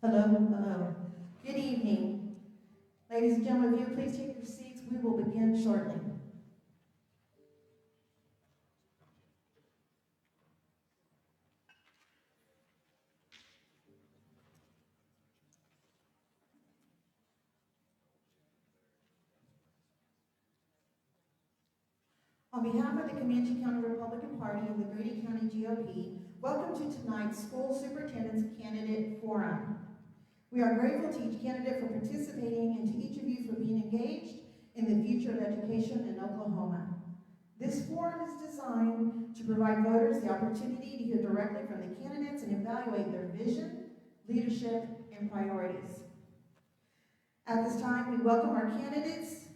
Hello, hello. Good evening. Ladies and gentlemen, if you please take your seats, we will begin shortly. On behalf of the Comanche County Republican Party and the Grady County GOP, welcome to tonight's School Superintendent's Candidate Forum. We are grateful to each candidate for participating and to each of you for being engaged in the future of education in Oklahoma. This forum is designed to provide voters the opportunity to hear directly from the candidates and evaluate their vision, leadership, and priorities. At this time, we welcome our candidates.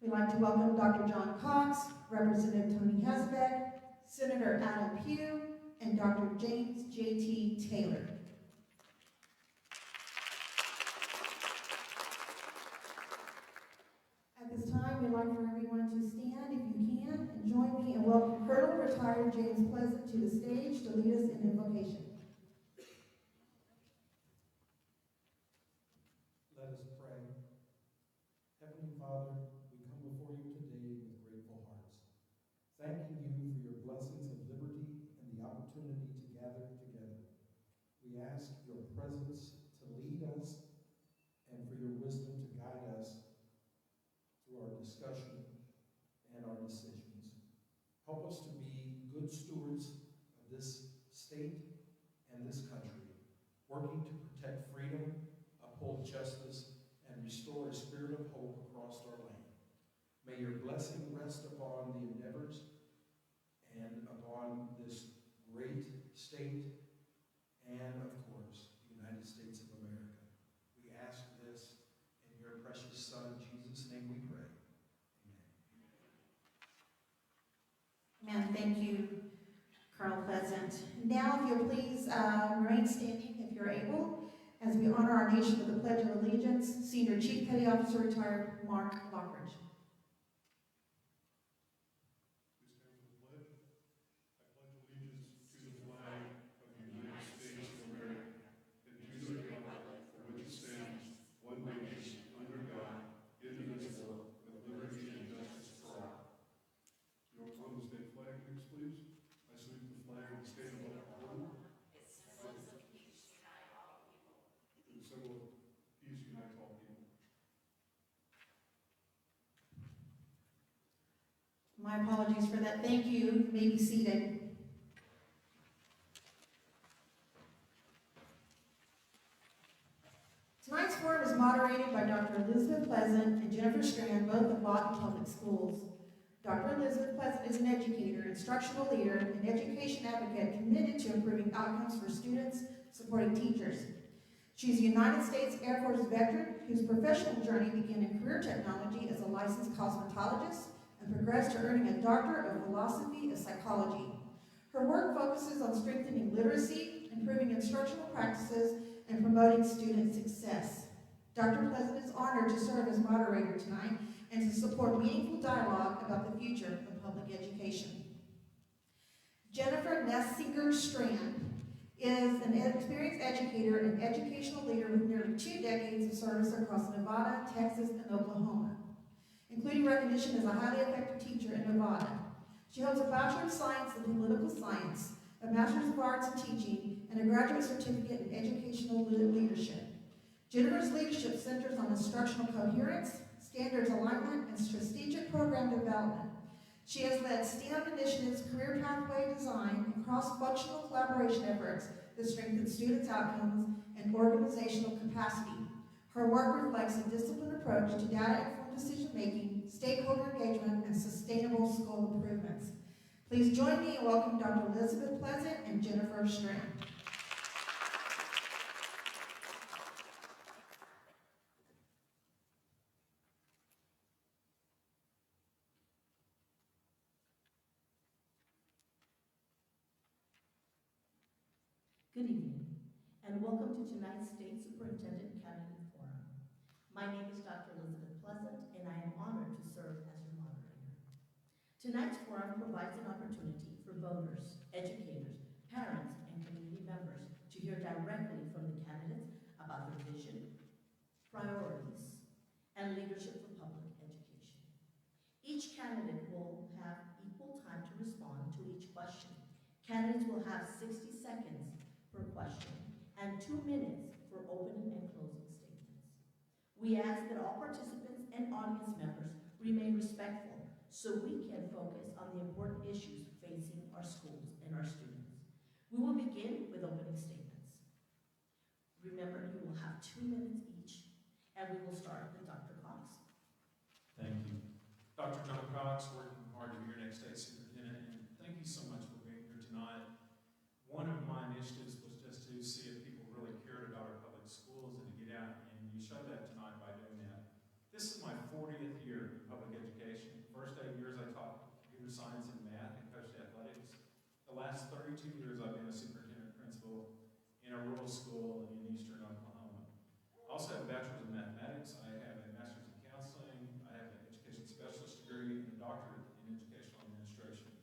We'd like to welcome Dr. John Cox, Representative Toni Hasenbeck, Senator Adam Pugh, and Dr. James J.T. Taylor. At this time, we'd like for everyone to stand, if you can, and join me in welcoming Colonel Retired James Pleasant to the stage to lead us in invocation. Let us pray. Heavenly Father, we come before you today with grateful hearts, thanking you for your blessings of liberty and the opportunity to gather together. We ask your presence to lead us and for your wisdom to guide us through our discussion and our decisions. Help us to be good stewards of this state and this country, working to protect freedom, uphold justice, and restore a spirit of hope across our land. May your blessing rest upon the endeavors and upon this great state and, of course, the United States of America. We ask this in your precious Son, Jesus' name we pray. Amen. Amen. Thank you, Colonel Pleasant. Now, if you'll please remain standing if you're able, as we honor our nation with the Pledge of Allegiance, Senior Chief Petty Officer Retired Mark Lockridge. My apologies for that. Thank you. You may be seated. Tonight's forum is moderated by Dr. Elizabeth Pleasant and Jennifer Strand, both of Lawton Public Schools. Dr. Elizabeth Pleasant is an educator, instructional leader, and education advocate committed to improving outcomes for students, supporting teachers. She's a United States Air Force veteran whose professional journey began in career technology as a licensed cosmetologist and progressed to earning a Doctor of Philosophy of Psychology. Her work focuses on strengthening literacy, improving instructional practices, and promoting student success. Dr. Pleasant is honored to serve as moderator tonight and to support meaningful dialogue about the future of public education. Jennifer Nessinger Strand is an experienced educator and educational leader with nearly 2 decades of service across Nevada, Texas, and Oklahoma, including recognition as a highly effective teacher in Nevada. She holds a Bachelor of Science in Political Science, a Master's of Arts in Teaching, and a graduate certificate in Educational Leadership. Jennifer's leadership centers on instructional coherence, standards alignment, and strategic program development. She has led STEM initiatives, career pathway design, and cross-functional collaboration efforts that strengthen students' outcomes and organizational capacity. Her work reflects a disciplined approach to data-informed decision-making, stakeholder engagement, and sustainable school improvements. Please join me in welcoming Dr. Elizabeth Pleasant and Jennifer Strand. Good evening, and welcome to tonight's State Superintendent Candidate Forum. My name is Dr. Elizabeth Pleasant, and I am honored to serve as your moderator. Tonight's forum provides an opportunity for voters, educators, parents, and community members to hear directly from the candidates Candidates will have 60 seconds per question and 2 minutes for opening and closing statements. We ask that all participants and audience members remain respectful so we can focus on the important issues facing our schools and our students. We will begin with opening statements. Remember, you will have 2 minutes each, and we will start with Dr. Cox. Thank you. Dr. John Cox, working hard to be your next state superintendent, and thank you so much for being here tonight. One of my initiatives was just to see if people really cared about our public schools and to get out, and you showed that tonight by doing that. This is my 40th year in public education. First 8 years I taught computer science and math and coached athletics. The last 32 years I've been a superintendent principal in a rural school in eastern Oklahoma. I also have a bachelor's in mathematics. I have a master's in counseling. I have an education specialist degree and a doctorate in educational administration.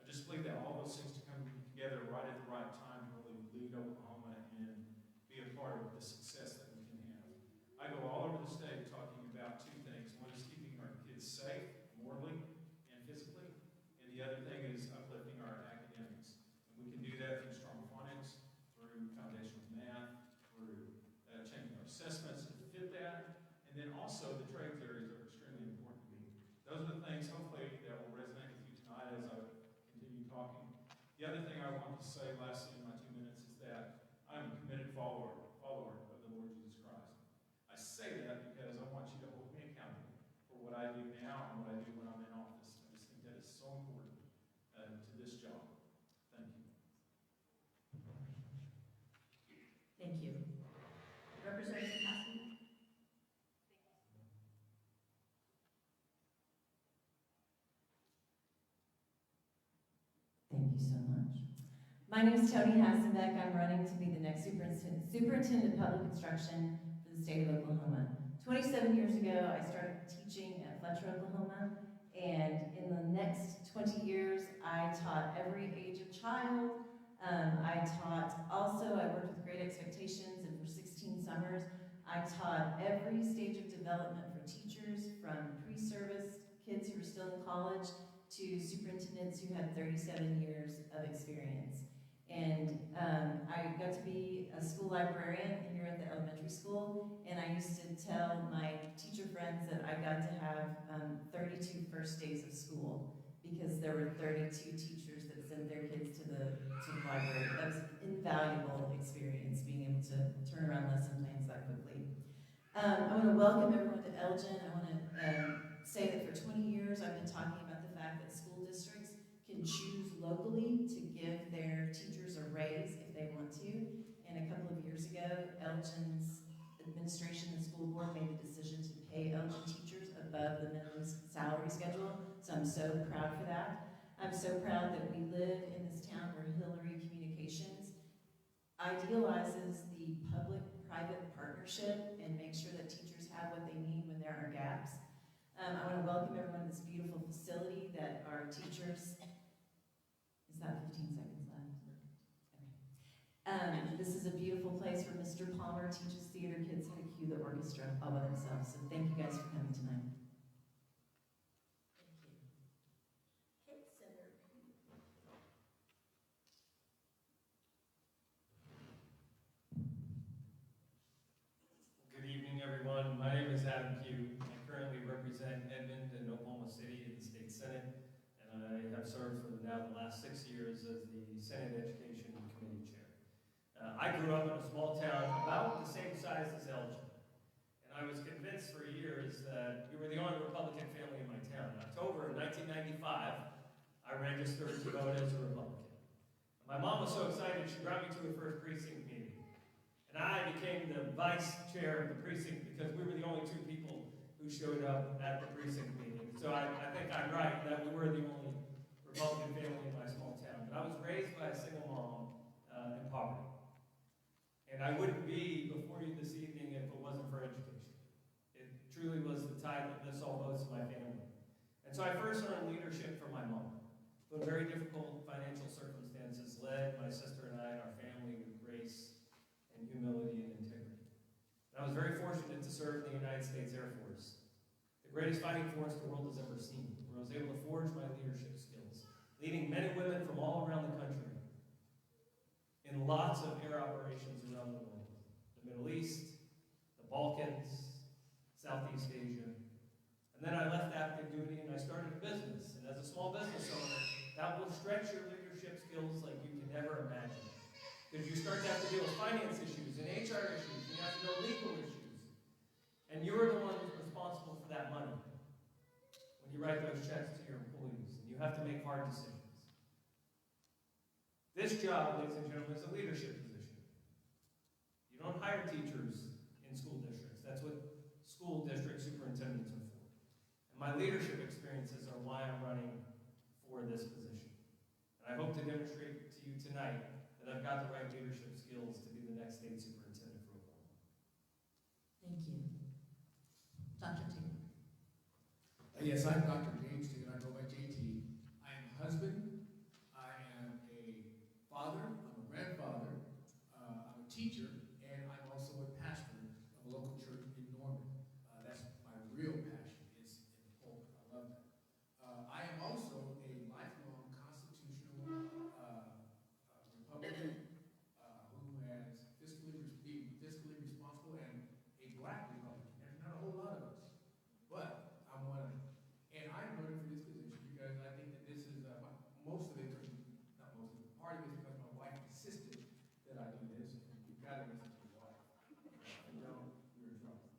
I just believe that all those things to come together right at the right time to really lead Oklahoma and be a part of the success that we can have. I go all over the state talking about two things. One is keeping our kids safe, morally and physically, and the other thing is uplifting our academics. And we can do that through strong phonics, through foundational math, through changing our assessments to fit that, and then also the trades areas are extremely important to me. Those are the things, hopefully, that will resonate with you tonight as I continue talking. The other thing I want to say lastly in my 2 minutes is that I'm a committed follower of the Lord Jesus Christ. I say that because I want you to hold me accountable for what I do now and what I do when I'm in office. I just think that is so important to this job. Thank you. Thank you. Representative Hasenbeck. Thank you so much. My name is Toni Hasenbeck. I'm running to be the next Superintendent of Public Instruction for the state of Oklahoma. 27 years ago, I started teaching at Fletcher, Oklahoma, and in the next 20 years, I taught every age of child. I worked with Great Expectations, and for 16 summers, I taught every stage of development for teachers, from pre-service kids who were still in college to superintendents who had 37 years of experience. And I got to be a school librarian here at the elementary school, and I used to tell my teacher friends that I got to have 32 first days of school because there were 32 teachers that sent their kids to the library. That was an invaluable experience, being able to turn around lesson plans that quickly. I want to welcome everyone to Elgin. I want to say that for 20 years I've been talking about the fact that school districts can choose locally to give their teachers a raise if they want to. And a couple of years ago, Elgin's administration and school board made the decision to pay Elgin teachers above the minimum salary schedule. So I'm so proud for that. I'm so proud that we live in this town where Hillary Communications idealizes the public-private partnership and makes sure that teachers have what they need when there are gaps. I want to welcome everyone to this beautiful facility that our teachers, is that 15 seconds left? Okay. This is a beautiful place where Mr. Palmer teaches theater kids how to cue the orchestra all by themselves. So thank you guys for coming tonight. Thank you. Okay, Senator Pugh. Good evening, everyone. My name is Adam Pugh. I currently represent Edmond and Oklahoma City in the state Senate, and I have served for now the last 6 years as the Senate Education Committee Chair. I grew up in a small town about the same size as Elgin, and I was convinced for years that we were the only Republican family in my town. In October of 1995, I registered to vote as a Republican. My mom was so excited she brought me to her first precinct meeting. And I became the vice chair of the precinct because we were the only two people who showed up at the precinct meeting. So I think I'm right that we were the only Republican family in my small town. But I was raised by a single mom in poverty. And I wouldn't be before you this evening if it wasn't for education. It truly was the tide that lifts all boats in my family. And so I first learned leadership from my mom, who in very difficult financial circumstances led my sister and I and our family with grace and humility and integrity. And I was very fortunate to serve in the United States Air Force, the greatest fighting force the world has ever seen, where I was able to forge my leadership skills, leading men and women from all around the country in lots of air operations around the world. The Middle East, the Balkans, Southeast Asia. And then I left active duty and I started a business. And as a small business owner, that will stretch your leadership skills like you can never imagine. Because you start to have to deal with finance issues and HR issues, and you have to know legal issues. And you're the one responsible for that money when you write those checks to your employees, and you have to make hard decisions. This job, ladies and gentlemen, is a leadership position. You don't hire teachers in school districts. That's what school district superintendents are for. And my leadership experiences are why I'm running for this position. And I hope to demonstrate to you tonight that I've got the right leadership skills to be the next state superintendent for Oklahoma. Thank you. Dr. Taylor. Yes, I'm Dr. James Taylor. I go by JT. I am a husband. I am a father. I'm a grandfather. I'm a teacher, and I'm also a pastor of a local church in Norman. That's my real passion is in the pulpit. I love that. I am also a lifelong constitutional Republican who has being fiscally responsible and a black Republican. There's not a whole lot of us, but I'm one of them. And I'm running for this position because I think that this is most of it, not most of it, part of it is because my wife insisted that I do this, and you've got to listen to your wife. If you don't, you're in trouble.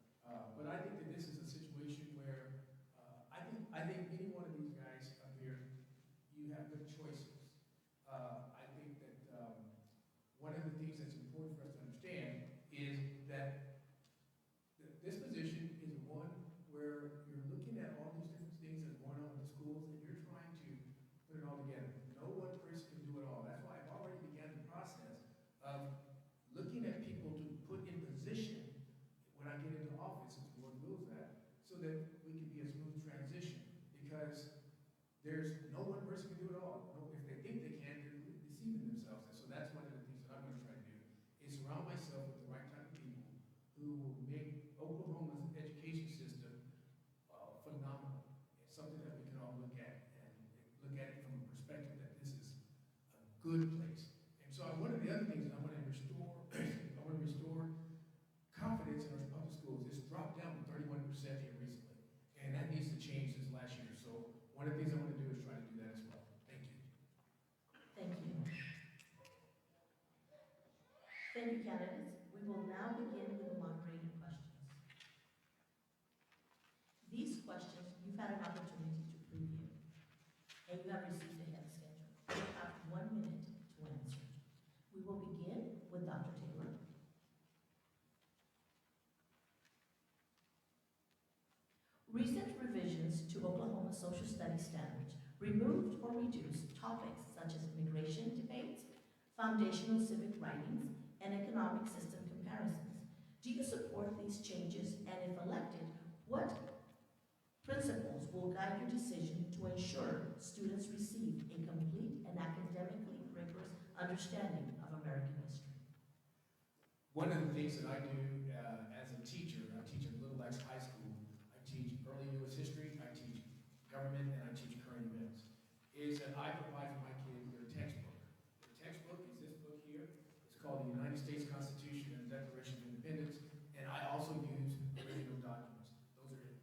But I think that this is a situation where I think any one of these guys up here, you have good choices. I think that one of the things that's important for us to understand is that this position is one where you're looking at all these different things that are going on in the schools and you're trying to put it all together. No one person can do it all. That's why I've already began the process of looking at people to put in position when I get into office, if the Lord wills that, so that we can be a smooth transition. Because there's no one person can do it all. No, if they think they can, they're deceiving themselves. And so that's one of the things that I'm going to try to do, is surround myself with the right type of people who will make Oklahoma's education system phenomenal. It's something that we can all look at and look at it from a perspective that this is a good place. And so one of the other things that I want to restore, I want to restore confidence in our public schools. It's dropped down to 31% here recently, and that needs to change this last year. So one of the things I want to do is try to do that as well. Thank you. Thank you. Thank you, candidates. We will now begin with the moderating questions. These questions you've had an opportunity to preview, and you have received a head schedule. You have 1 minute to answer. We will begin with Dr. Taylor. Recent revisions to Oklahoma social studies standards removed or reduced topics such as immigration debates, foundational civic writings, and economic system comparisons. Do you support these changes, and if elected, what principles will guide your decision to ensure students receive a complete and academically rigorous understanding of American history? One of the things that I do as a teacher, I teach at Little X High School, I teach early U.S. history, I teach government, and I teach current events, is that I provide for my kids their textbook. Their textbook is this book here. It's called the United States Constitution and Declaration of Independence, and I also use original documents.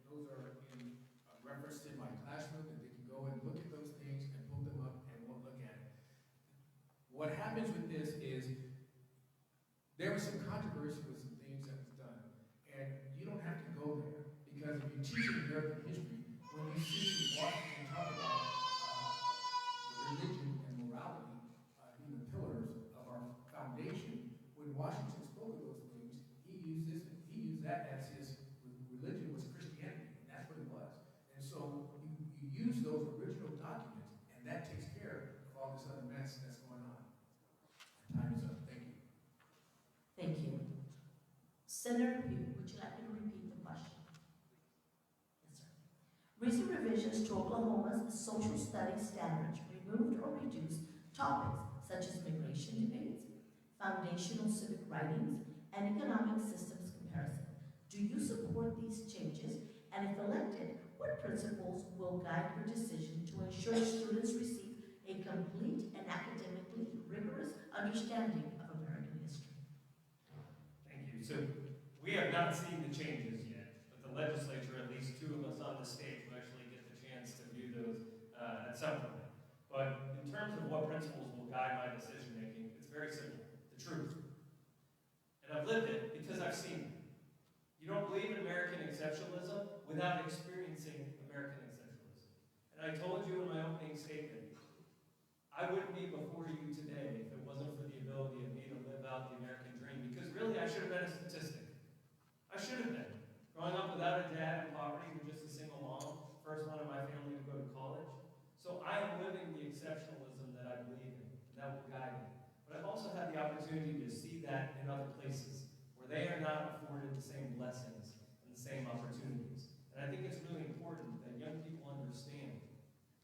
Those are in reference in my classroom, that they can go and look at those things and pull them up and we'll look at it. What happens with this is there was some controversy with some things that was done, and you don't have to go there, because if you teach American history, when you see Washington talk about religion and morality being the pillars of our foundation, when Washington spoke of those things, he used that as his religion was Christianity, and that's what it was. And so you use those original documents, and that takes care of all this other mess that's going on. Time is up. Thank you. Thank you. Senator Pugh, would you like me to repeat the question? Yes, sir. Recent revisions to Oklahoma's social studies standards removed or reduced topics such as immigration debates, foundational civic writings, and economic systems comparison. Do you support these changes? And if elected, what principles will guide your decision to ensure students receive a complete and academically rigorous understanding of We have not seen the changes yet, but the legislature, at least two of us on the stage, will actually get the chance to view those at some point. But in terms of what principles will guide my decision making, it's very simple: the truth. And I've lived it because I've seen it. You don't believe in American exceptionalism without experiencing American exceptionalism. And I told you in my opening statement, I wouldn't be before you today if it wasn't for the ability of me to live out the American dream, because really I should have been a statistic. I should have been. Growing up without a dad in poverty with just a single mom, first one in my family to go to college. So I am living the exceptionalism that I believe in, and that will guide me. But I've also had the opportunity to see that in other places, where they are not afforded the same blessings and the same opportunities. And I think it's really important that young people understand,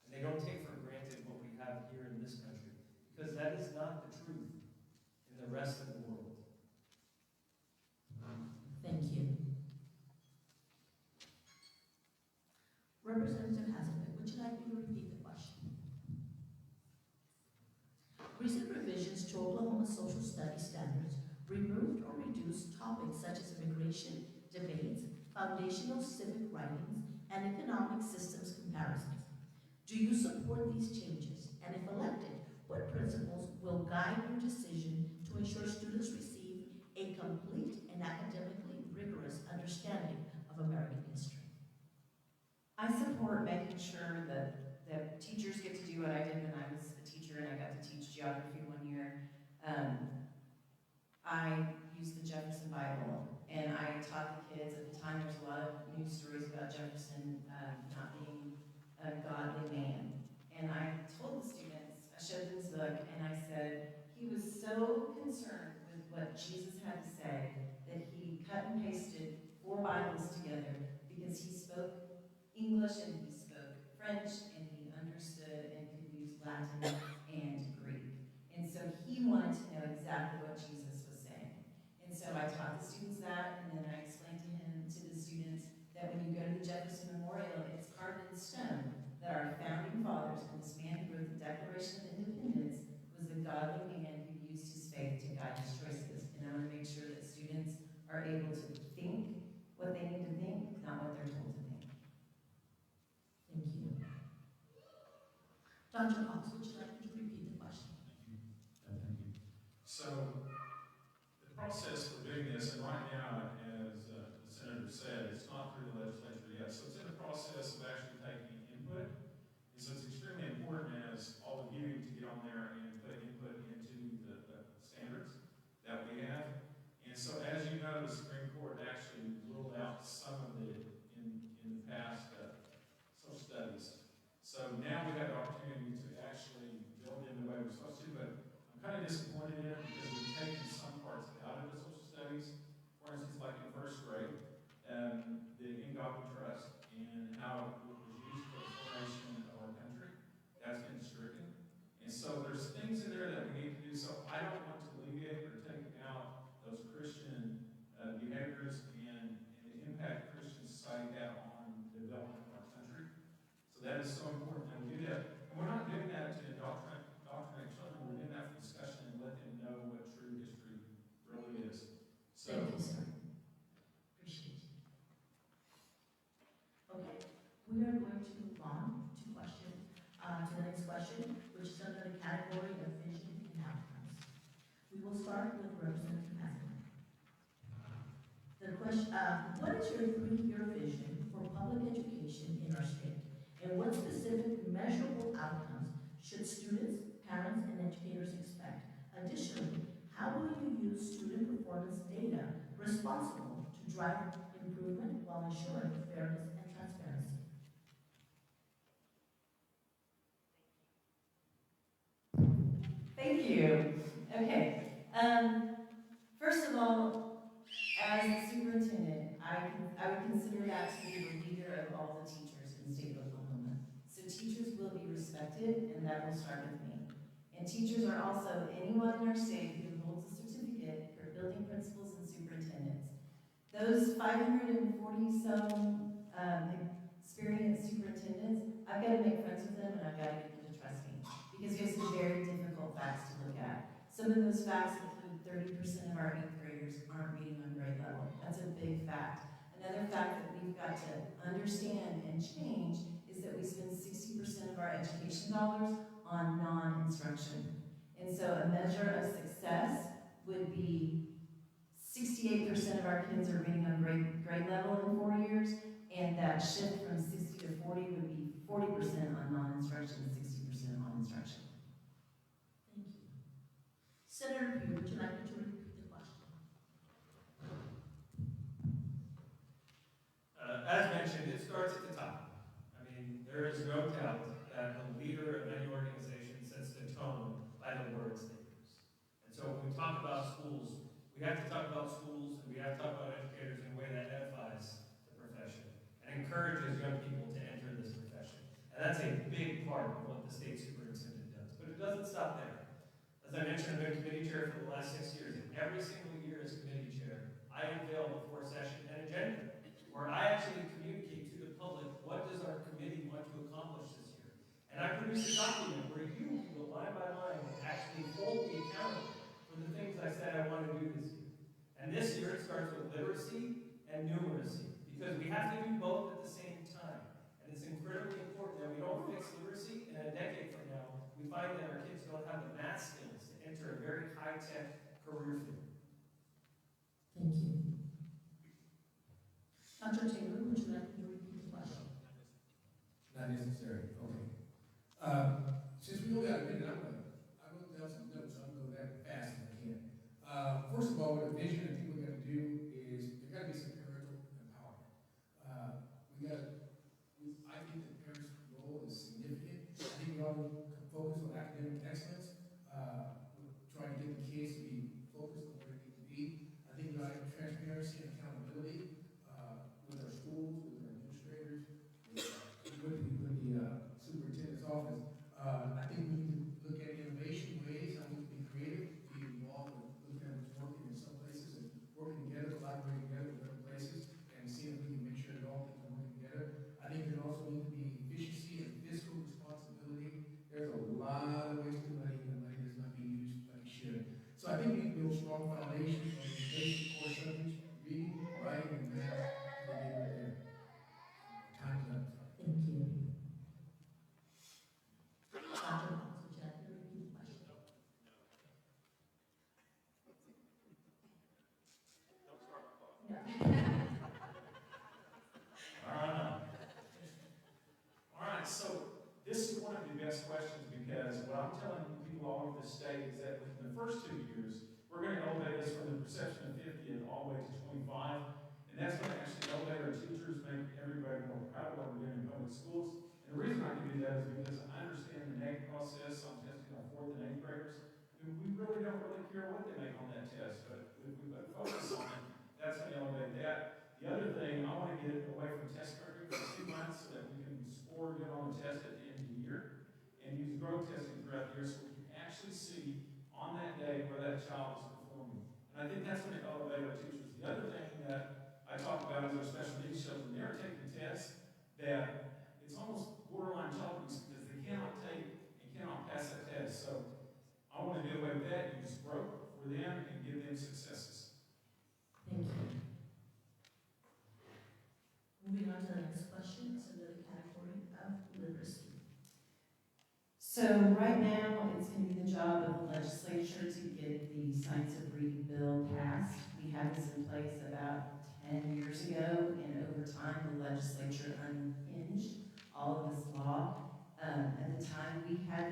and they don't take for granted what we have here in this country, because that is not the truth in the rest of the world. Thank you. Representative Hasenbeck, would you like me to repeat the question? Recent revisions to Oklahoma social studies standards removed or reduced topics such as immigration, debates, foundational civic writings, and economic systems comparisons. Do you support these changes? And if elected, what principles will guide your decision to ensure students receive a complete and academically rigorous understanding of American history? I support making sure that teachers get to do what I did when I was a teacher and I got to teach geography one year. I used the Jefferson Bible, and I taught the kids. At the time, there was a lot of news stories about Jefferson not being a godly man. And I told the students, I showed them this book, and I said, he was so concerned with what Jesus had to say that he cut and pasted 4 Bibles together because he spoke English and he spoke French and he understood and could use Latin and Greek. And so he wanted to know exactly what Jesus was saying. And so I taught the students that, and then I explained to the students that when you go to the Jefferson Memorial, it's carved in stone that our founding fathers and this man who wrote the Declaration of Independence was a godly man who used his faith to guide his choices. And I want to make sure that students are able to think what they need to think, not what they're told to think. Thank you. Dr. Cox, would you like me to repeat the question? Thank you. So, the process for doing this, and right now, as the Senator said, it's not through the legislature yet, so it's in the process of actually taking input. And so it's extremely important as all of you to get on there and put input into the standards that we have. And so as you know, the Supreme Court actually ruled out some of it in the past social studies. So now we have the opportunity to actually build in the way we're supposed to, but I'm kind of disappointed in it because we've taken some parts out of the social studies. For instance, like in first grade, the GOP trust and how it was used for the formation of our country, that's been stricken. And so there's things in there that we need to do. So I don't want to alleviate or take out those Christian behaviors and the impact Christian society had on the development of our country. So that is so important that we do that. And we're not doing that to indoctrinate children. We're doing that for discussion and let them know what true history really is. So, thank you, sir. Appreciate it. Okay, we are going to move on to the next question, which is under the category of vision and outcomes. We will start with Representative Hasenbeck. The question, what is your 3-year vision for public education in our state? And what specific measurable outcomes should students, parents, and educators expect? Additionally, how will you use student performance data responsible to drive improvement while ensuring fairness and transparency? Thank you. Okay. First of all, as the superintendent, I would consider that to be the leader of all the teachers in the state of Oklahoma. So teachers will be respected, and that will start with me. And teachers are also anyone in our state who holds a certificate for building principals and superintendents. Those 540-some experienced superintendents, I've got to make friends with them, and I've got to get them to trust me, because we have some very difficult facts to look at. Some of those facts include 30% of our 8th graders aren't reading on grade level. That's a big fact. Another fact that we've got to understand and change is that we spend 60% of our education dollars on non-instruction. And so a measure of success would be 68% of our kids are reading on grade level in 4 years, and that shift from 60 to 40 would be 40% on non-instruction, 60% on instruction. Thank you. Senator Pugh, would you like me to repeat the question? As mentioned, it starts at the top. I mean, there is no doubt that the leader of any organization sets the tone by the words they use. And so when we talk about schools, we have to talk about schools and we have to talk about educators in a way that edifies the profession and encourages young people to enter this profession. And that's a big part of what the state superintendent does. But it doesn't stop there. As I mentioned, I've been committee chair for the last 6 years, and every single year as committee chair, I unveil before session an agenda where I actually communicate to the public what does our committee want to accomplish this year. And I produce a document where you can go line by line and actually hold me accountable for the things I said I want to do this year. And this year it starts with literacy and numeracy, because we have to do both at the same time. And it's incredibly important that we don't fix literacy, and a decade from now, we find that our kids don't have the math skills to enter a very high-tech career field. Thank you. Dr. Taylor, would you like me to repeat the question? Not necessary, okay. Since we only got a minute, I wrote down some notes, so I'm going to go that fast as I can. First of all, what a vision I think we're going to do is there got to be some parental empowerment. I think the parents' role is significant. I think we ought to focus on academic excellence. We're trying to get the kids to be focused on where they need to be. I think we ought to have transparency and accountability with our schools, with our administrators, with the superintendent's office. I think we need to look at innovation ways, how we can be creative, be involved with looking at what's working in some places and working together, collaborating together with other places, and seeing if we can make sure that all things are working together. I think there also needs to be efficiency and fiscal responsibility. There's a lot of wasted money, and money does not be used like it should. So I think we can build strong foundations on these basic core subjects, reading, writing, and math, and get right there. Time's up. Thank you. Dr. Cox, would you like me to repeat the question? Don't start my clock. No. All right, so this is one of the best questions, because what I'm telling people all over the state is that within the first 2 years, we're going to elevate this from the perception of 50 and all the way to 25. And that's going to actually elevate our teachers, make everybody more proud of what we're doing in public schools. And the reason I can do that is because I understand the NAEP process. I'm testing our 4th and 8th graders, who we really don't care what they make on that test, but if we put focus on it, that's going to elevate that. The other thing, I want to get away from test targeting for 2 months so that we can score good on the test at the end of the year, and use growth testing throughout the year so we can actually see on that day where that child is performing. And I think that's going to elevate our teachers. The other thing that I talk about is our special needs children. They're taking tests that it's almost borderline child abuse because they cannot take and cannot pass that test. So I want to do away with that, use growth for them, and give them successes. Thank you. Moving on to the next question, it's under the category of literacy. So right now, it's going to be the job of the legislature to get the Science of Reading bill passed. We had this in place about 10 years ago, and over time, the legislature unhinged all of this law. At the time, we had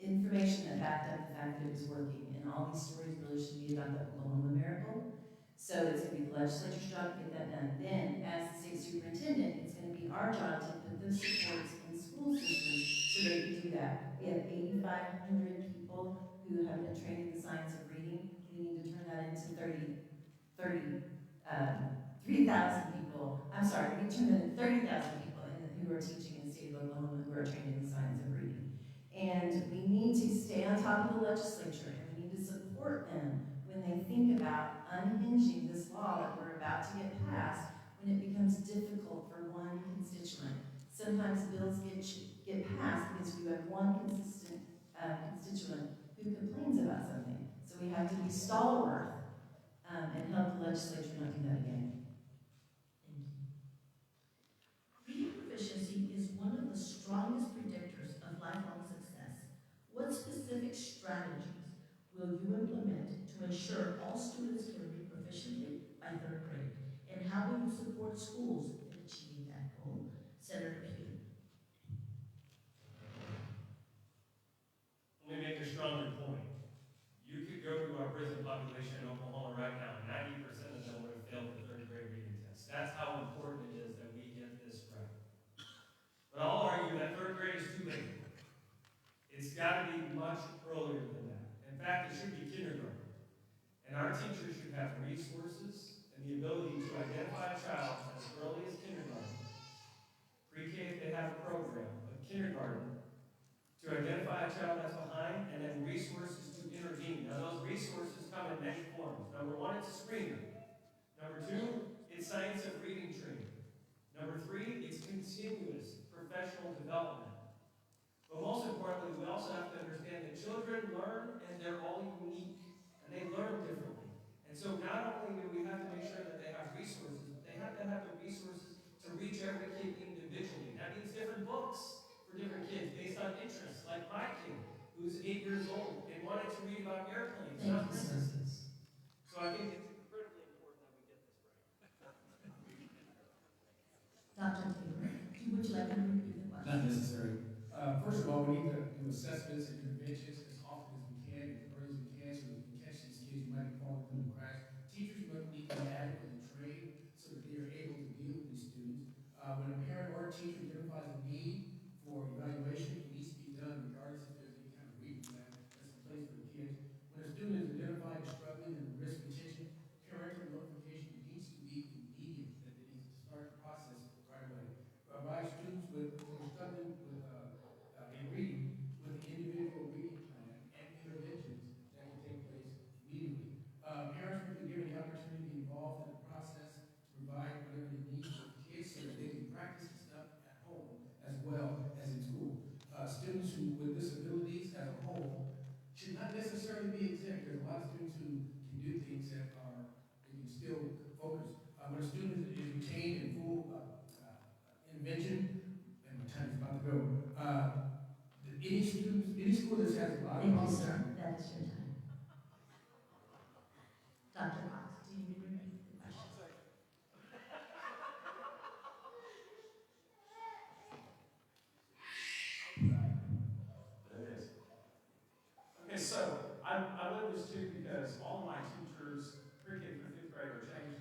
information that backed up the fact that it was working, and all these stories really should be about the Oklahoma miracle. So it's going to be the legislature's job to get that done. Then, as the state superintendent, it's going to be our job to put those supports in school systems so they can do that. We have 8,500 people who have been trained in the science of reading. We need to turn that into 3,000 people. I'm sorry, we need to turn that into 30,000 people who are teaching in the state of Oklahoma who are trained in the science of reading. And we need to stay on top of the legislature, and we need to support them when they think about unhinging this law that we're about to get passed when it becomes difficult for one constituent. Sometimes bills get passed because you have one consistent constituent who complains about something. So we have to be stalwart and help the legislature not do that again. support schools in achieving that goal? Senator Pugh. Let me make a stronger point. You could go to our prison population in Oklahoma right now, 90% of them would have failed the third grade reading test. That's how important it is that we get this right. But I'll argue that third grade is too late. It's got to be much earlier than that. In fact, it should be kindergarten. And our teachers should have resources and the ability to identify a child as early as kindergarten, pre-K if they have a program, but kindergarten, to identify a child that's behind, and then resources to intervene. Now, those resources come in many forms. Number one, it's a screener. Number two, it's science of reading training. Number three, it's continuous professional development. But most importantly, we also have to understand that children learn, and they're all unique, and they learn differently. And so not only do we have to make sure that they have resources, but they have to have the resources to reach every kid individually. That means different books for different kids based on interests, like my kid, who's 8 years old and wanted to read about airplanes, Thank not you, sir. princesses. So I think it's incredibly important that we get this right. Dr. Taylor, would you like to repeat the question? Not necessary. First of all, we need to do assessments and interventions as often as we can, as early as we can, so that we can catch these kids who might be falling through the cracks. Teachers need to be adequately trained so that they are able to deal with these students. When a parent or a teacher identifies a need for evaluation, it needs to be done regardless if there's any kind of reading plan that's in place for the kids. When a student is identified as struggling and risk retention, parental notification needs to be immediate, that they need to start the process right away. Provide students who are struggling with in reading with an individual reading plan and interventions that can take place immediately. Parents will be given the opportunity to be involved in the process to provide whatever they need for the kids so that they can practice the stuff at home as well as in school. Students with disabilities as a whole should not necessarily be exempt. There's a lot of students who can do things that they can still focus. When a student is retained in full intervention, and my time is about to go, any school that has a lot of Thank you, problems. sir. That is your time. Dr. Cox, do you need to repeat the question? Okay, so I love this too because all of my teachers, pre-K through 5th grade, are trained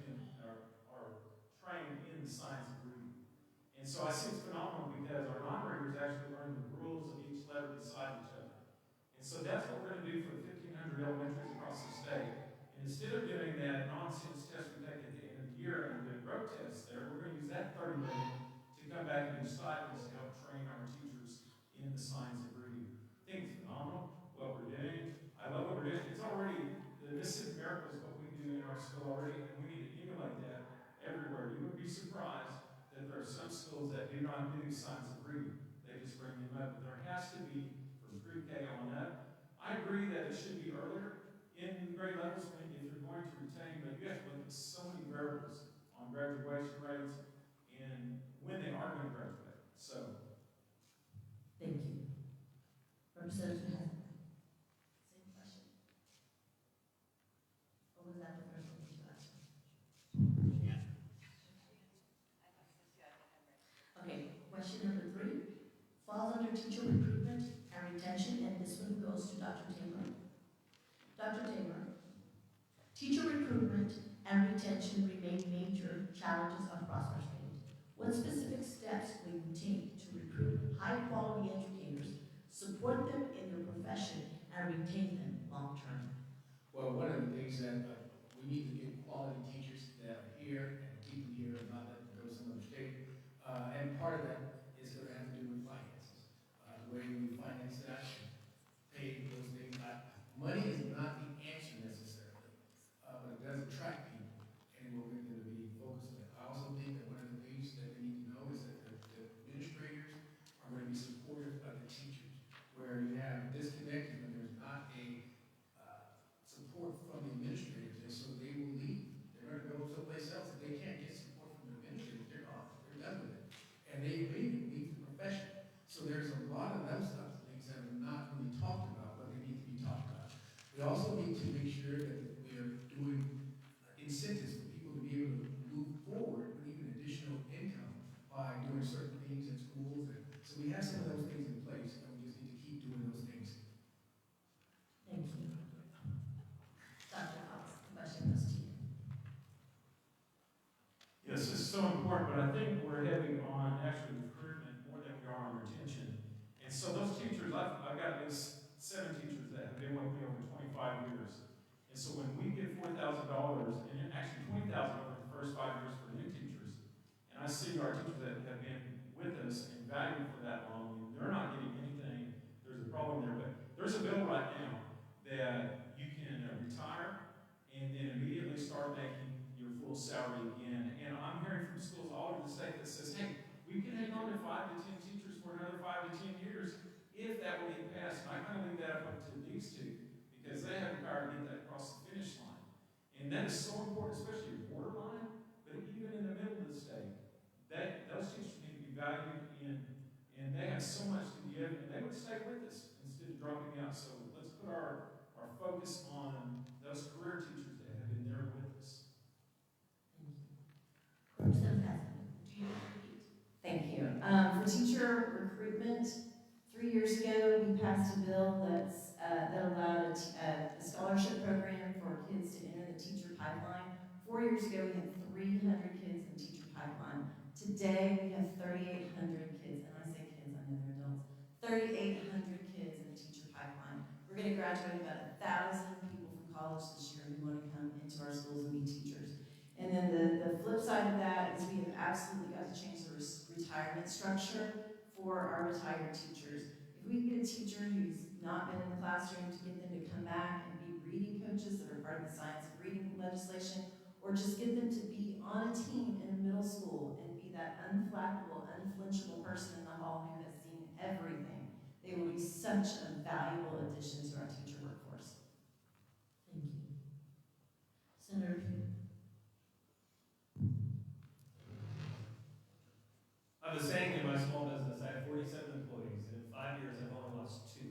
in the science of reading. And so I see it's phenomenal because our non-readers actually learn the rules of each letter beside each other. And so that's what we're going to do for the 1,500 elementaries across the state. And instead of doing that nonsense test we take at the end of the year and the rote test there, we're going to use that 30 million to come back and do stipends to help train our teachers in the science of reading. I think it's phenomenal what we're doing. I love what we're doing. It's already, the Mississippi Miracle is what we do in our school already, and we need to emulate that everywhere. You would be surprised that there are some schools that do not do science of reading. They just bring them up. But there has to be from pre-K on up. I agree that it should be earlier in the grade levels if you're going to retain, but you have to look at so many variables on graduation rates and when they are going to graduate. So, Thank you. Representative Hasenbeck. Same question. Or was that the first one that you asked? Okay, question number 3 falls under teacher recruitment and retention, and this one goes to Dr. Taylor. Dr. Taylor, teacher recruitment and retention remain major challenges across our state. What specific steps will you take to recruit high-quality educators, support them in their profession, and retain them long-term? Well, one of the things that we need to get quality teachers that are here and keep them here and not let them go to some other state. And part of that is going to have to do with finances. The way we finance that, pay those things. Money is not the answer necessarily, but it does attract people, and it will get them to be focused on it. I also think that one of the things that they need to know is that the administrators are going to be supportive of the teachers, where you have disconnected when there's not a support from the administrators, and so they will leave. They're going to so important, but I think we're heavy on actually recruitment more than we are on retention. And so those teachers, I've got at least 7 teachers that have been with me over 25 years. And so when we get $4,000, and actually $20,000 over the first 5 years for new teachers, and I see our teachers that have been with us and valued for that long, and they're not getting anything, there's a problem there. But there's a bill right now that you can retire and then immediately start making your full salary again. And I'm hearing from schools all over the state that says, hey, we can hang on to 5 to 10 teachers for another 5 to 10 years if that will get passed. And I kind of leave that up to these two because they have the power to get that across the finish line. And that is so important, especially borderline, but even in the middle of the state. Those teachers need to be valued and they have so much to give, and they would stay with us instead of dropping out. So let's put our focus on those career teachers that have been there with us. Thank you. Representative Hasenbeck, do you repeat? Thank you. For teacher recruitment, 3 years ago, we passed a bill that allowed a scholarship program for kids to enter the teacher pipeline. 4 years ago, we had 300 kids in the teacher pipeline. Today, we have 3,800 kids, and I say kids, I know they're adults, 3,800 kids in the teacher pipeline. We're going to graduate about 1,000 people from college this year who want to come into our schools and be teachers. And then the flip side of that is we have absolutely got to change the retirement structure for our retired teachers. If we can get a teacher who's not been in the classroom to get them to come back and be reading coaches that are part of the science of reading legislation, or just get them to be on a team in a middle school and be that unflappable, unflinchable person in the hall who has seen everything, they will be such a valuable addition to our teacher workforce. Thank you. Senator Pugh. I have a saying in my small business, I have 47 employees, and in 5 years I've only lost 2.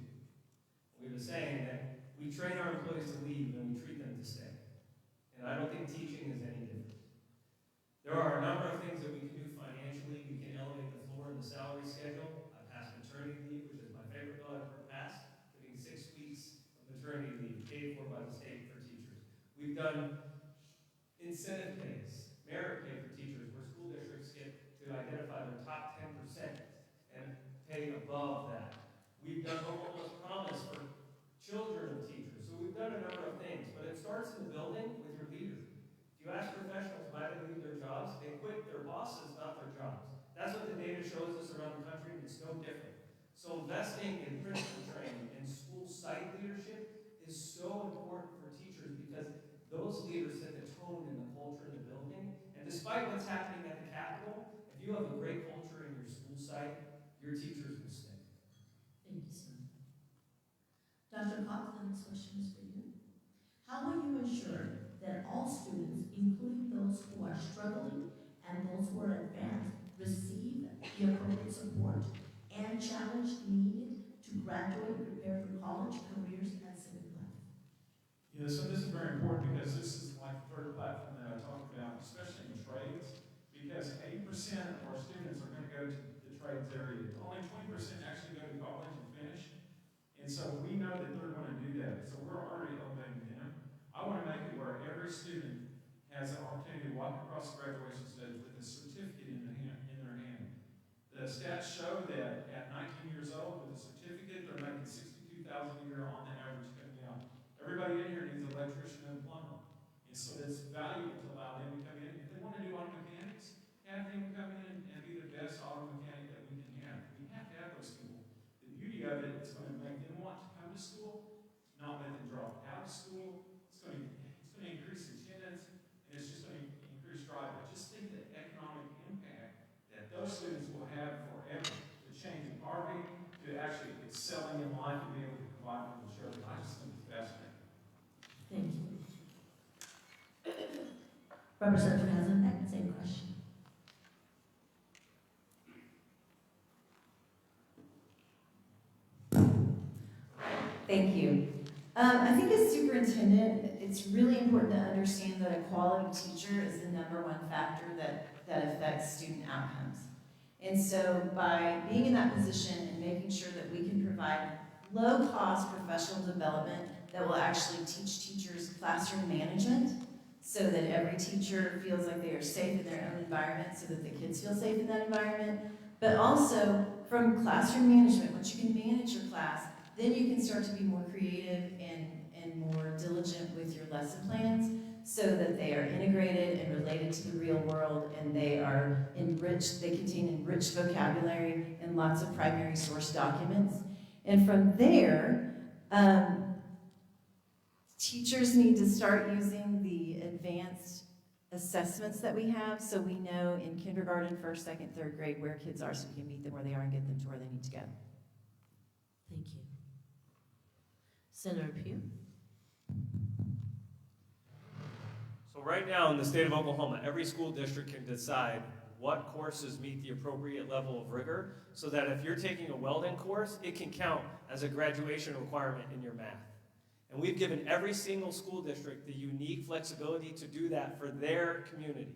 We have a saying that we train our employees to leave and we treat them to stay. And I don't think teaching is any different. There are a number of things that we can do financially. We can elevate the floor in the salary schedule. I passed maternity leave, which is my favorite bill I've ever passed, giving 6 weeks of maternity leave paid for by the state for teachers. We've done incentive pays, merit pay for teachers, where school districts get to identify their top 10% and pay above that. We've done Oklahoma's Promise for children of teachers. So we've done a number of things, but it starts in the building with your leader. If you ask professionals why they leave their jobs, they quit their bosses, not their jobs. That's what the data shows us around the country, and it's no different. So investing in principal training and school site leadership is so important for teachers because those leaders set the tone and the culture in the building. And despite what's happening at the Capitol, if you have a great culture in your school site, your teachers will stay. Thank you, sir. Dr. Cox, the next question is for you. How will you ensure that all students, including those who are struggling and those who are advanced, receive the appropriate support and challenge needed to graduate, prepare for college, careers, and civic life? Yeah, so this is very important because this is like the third platform that I talked about, especially in trades, because 80% of our students are going to go to the trades area. Only 20% actually go to college and finish. And so we know that they're going to do that. So we're already elevating them. I want to make it where every student has an opportunity to walk across the graduation stage with a certificate in their hand. The stats show that at 19 years old with a certificate, they're making $62,000 a year on the average coming out. Everybody in here needs an electrician and a plumber. And so it's valuable to allow them to come in. If they want to do auto mechanics, have them come in and be the best auto mechanic that we can have. We have to have those people. The beauty of it is going to make them want to come to school, not let them drop out of school. It's going to increase attendance, and it's just going to increase drive. But just think the economic impact that those students will have forever, the change in poverty, to actually excelling in life and being able to provide for the children. I just think it's fascinating. Thank you. Representative Hasenbeck, same question. Thank you. I think as superintendent, it's really important to understand that a quality teacher is the #1 factor that affects student outcomes. And so by being in that position and making sure that we can provide low-cost professional development that will actually teach teachers classroom management, so that every teacher feels like they are safe in their own environment, so that the kids feel safe in that environment. But also from classroom management, once you can manage your class, then you can start to be more creative and more diligent with your lesson plans, so that they are integrated and related to the real world, and they are enriched, they contain enriched vocabulary and lots of primary source documents. And from there, teachers need to start using the advanced assessments that we have, so we know in kindergarten, first, second, third grade where kids are, so we can meet them where they are and get them to where they need to go. Thank you. Senator Pugh? So right now in the state of Oklahoma, every school district can decide what courses meet the appropriate level of rigor, so that if you're taking a welding course, it can count as a graduation requirement in your math. And we've given every single school district the unique flexibility to do that for their community,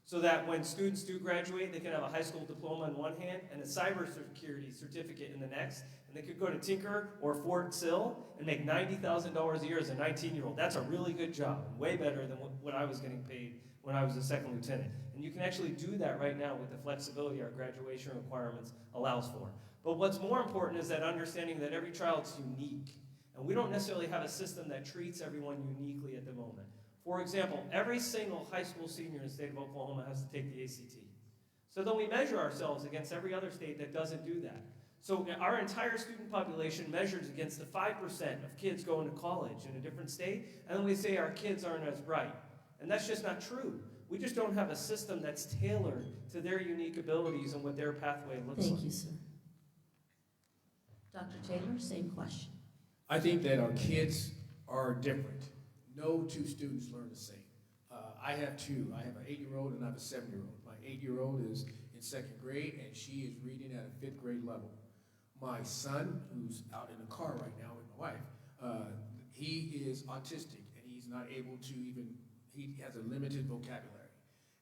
so that when students do graduate, they can have a high school diploma in one hand and a cybersecurity certificate in the next, and they could go to Tinker or Fort Sill and make $90,000 a year as a 19-year-old. That's a really good job, and way better than what I was getting paid when I was a second lieutenant. And you can actually do that right now with the flexibility our graduation requirements allows for. But what's more important is that understanding that every child's unique. And we don't necessarily have a system that treats everyone uniquely at the moment. For example, every single high school senior in the state of Oklahoma has to take the ACT. So then we measure ourselves against every other state that doesn't do that. So our entire student population measures against the 5% of kids going to college in a different state, and then we say our kids aren't as bright. And that's just not true. We just don't have a system that's tailored to their unique abilities and what their pathway looks like. Thank you, sir. Dr. Taylor, same question. I think that our kids are different. No two students learn the same. I have two. I have an 8-year-old and I have a 7-year-old. My 8-year-old is in 2nd grade and she is reading at a 5th grade level. My son, who's out in the car right now with my wife, he is autistic and he's not able to even, he has a limited vocabulary.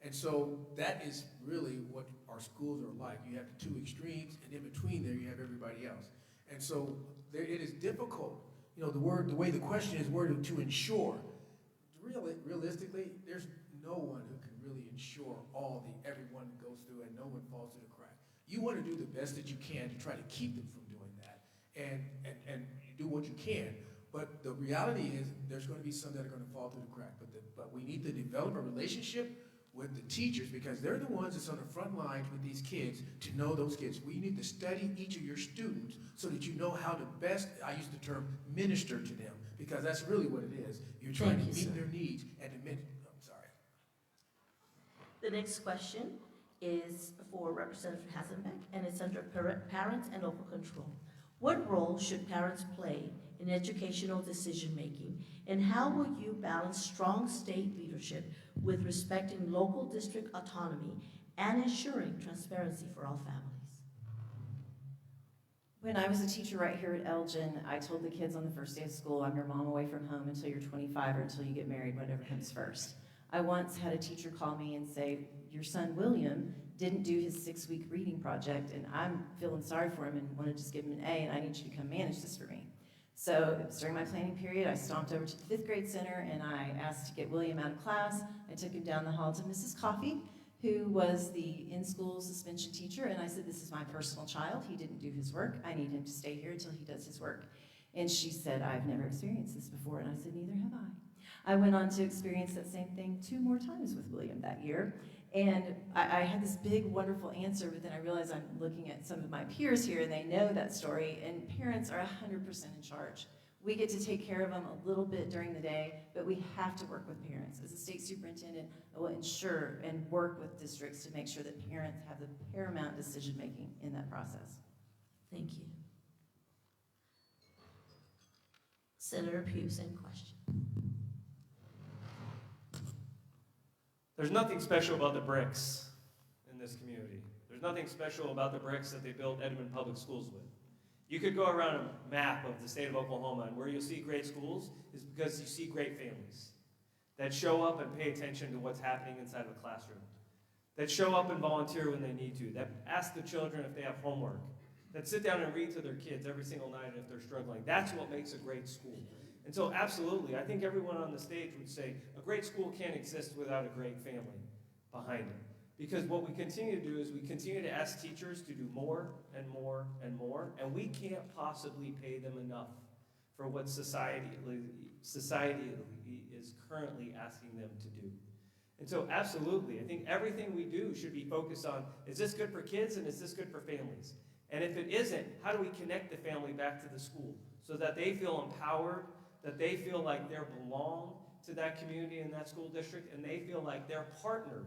And so that is really what our schools are like. You have the two extremes, and in between there you have everybody else. And so it is difficult. You know, the way the question is worded, to ensure. Realistically, there's no one who can really ensure everyone goes through and no one falls through the crack. You want to do the best that you can to try to keep them from doing that, and you do what you can. But the reality is, there's going to be some that are going to fall through the crack. But we need to develop a relationship with the teachers, because they're the ones that's on the front lines with these kids to know those kids. We need to study each of your students so that you know how to best, I use the term, minister to them, because that's really what it is. You're trying to meet their needs and to I'm sorry. The next question is for Representative Hasenbeck, and it's under Parents and Local Control. What role should parents play in educational decision-making, and how will you balance strong state leadership with respecting local district autonomy and ensuring transparency for all families? When I was a teacher right here at Elgin, I told the kids on the first day of school, I'm your mom away from home until you're 25 or until you get married, whatever comes first. I once had a teacher call me and say, your son William didn't do his 6-week reading project, and I'm feeling sorry for him and want to just give him an A, and I need you to come manage this for me. So it was during my planning period, I stomped over to the 5th grade center and I asked to get William out of class. I took him down the hall to Mrs. Coffey, who was the in-school suspension teacher, and I said, this is my personal child. He didn't do his work. I need him to stay here until he does his work. And she said, I've never experienced this before, and I said, neither have I. I went on to experience that same thing 2 more times with William that year. And I had this big, wonderful answer, but then I realized I'm looking at some of my peers here, and they know that story, and parents are 100% in charge. We get to take care of them a little bit during the day, but we have to work with parents. As a state superintendent, I will ensure and work with districts to make sure that parents have the paramount decision-making in that process. Thank you. Senator Pugh, same question. There's nothing special about the bricks in this community. There's nothing special about the bricks that they built Edmond Public Schools with. You could go around a map of the state of Oklahoma, and where you'll see great schools is because you see great families that show up and pay attention to what's happening inside of a classroom, that show up and volunteer when they need to, that ask the children if they have homework, that sit down and read to their kids every single night if they're struggling. That's what makes a great school. And so absolutely, I think everyone on the stage would say a great school can't exist without a great family behind it. Because what we continue to do is we continue to ask teachers to do more and more and more, and we can't possibly pay them enough for what society is currently asking them to do. And so absolutely, I think everything we do should be focused on, is this good for kids and is this good for families? And if it isn't, how do we connect the family back to the school so that they feel empowered, that they feel like they belong to that community and that school district, and they feel like they're partnered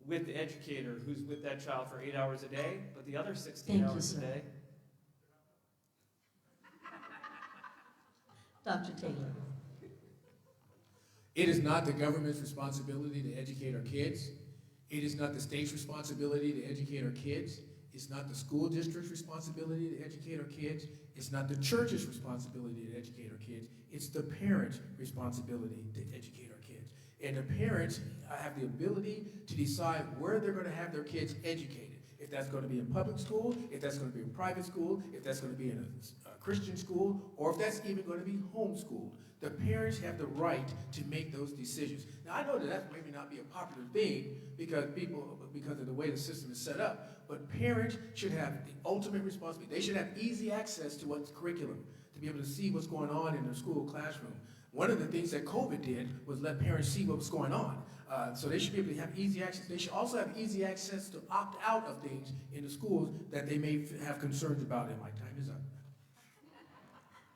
with the educator who's with that child for 8 hours a day, but the other 16 hours a day. Dr. Taylor. It is not the government's responsibility to educate our kids. It is not the state's responsibility to educate our kids. It's not the school district's responsibility to educate our kids. It's not the church's responsibility to educate our kids. It's the parents' responsibility to educate our kids. And the parents have the ability to decide where they're going to have their kids educated. If that's going to be in public school, if that's going to be in private school, if that's going to be in a Christian school, or if that's even going to be homeschooled. The parents have the right to make those decisions. Now, I know that maybe not be a popular thing because of the way the system is set up, but parents should have the ultimate responsibility. They should have easy access to what's curriculum, to be able to see what's going on in their school classroom. One of the things that COVID did was let parents see what was going on. So they should be able to have easy access. They should also have easy access to opt out of things in the schools that they may have concerns about. And my time is up.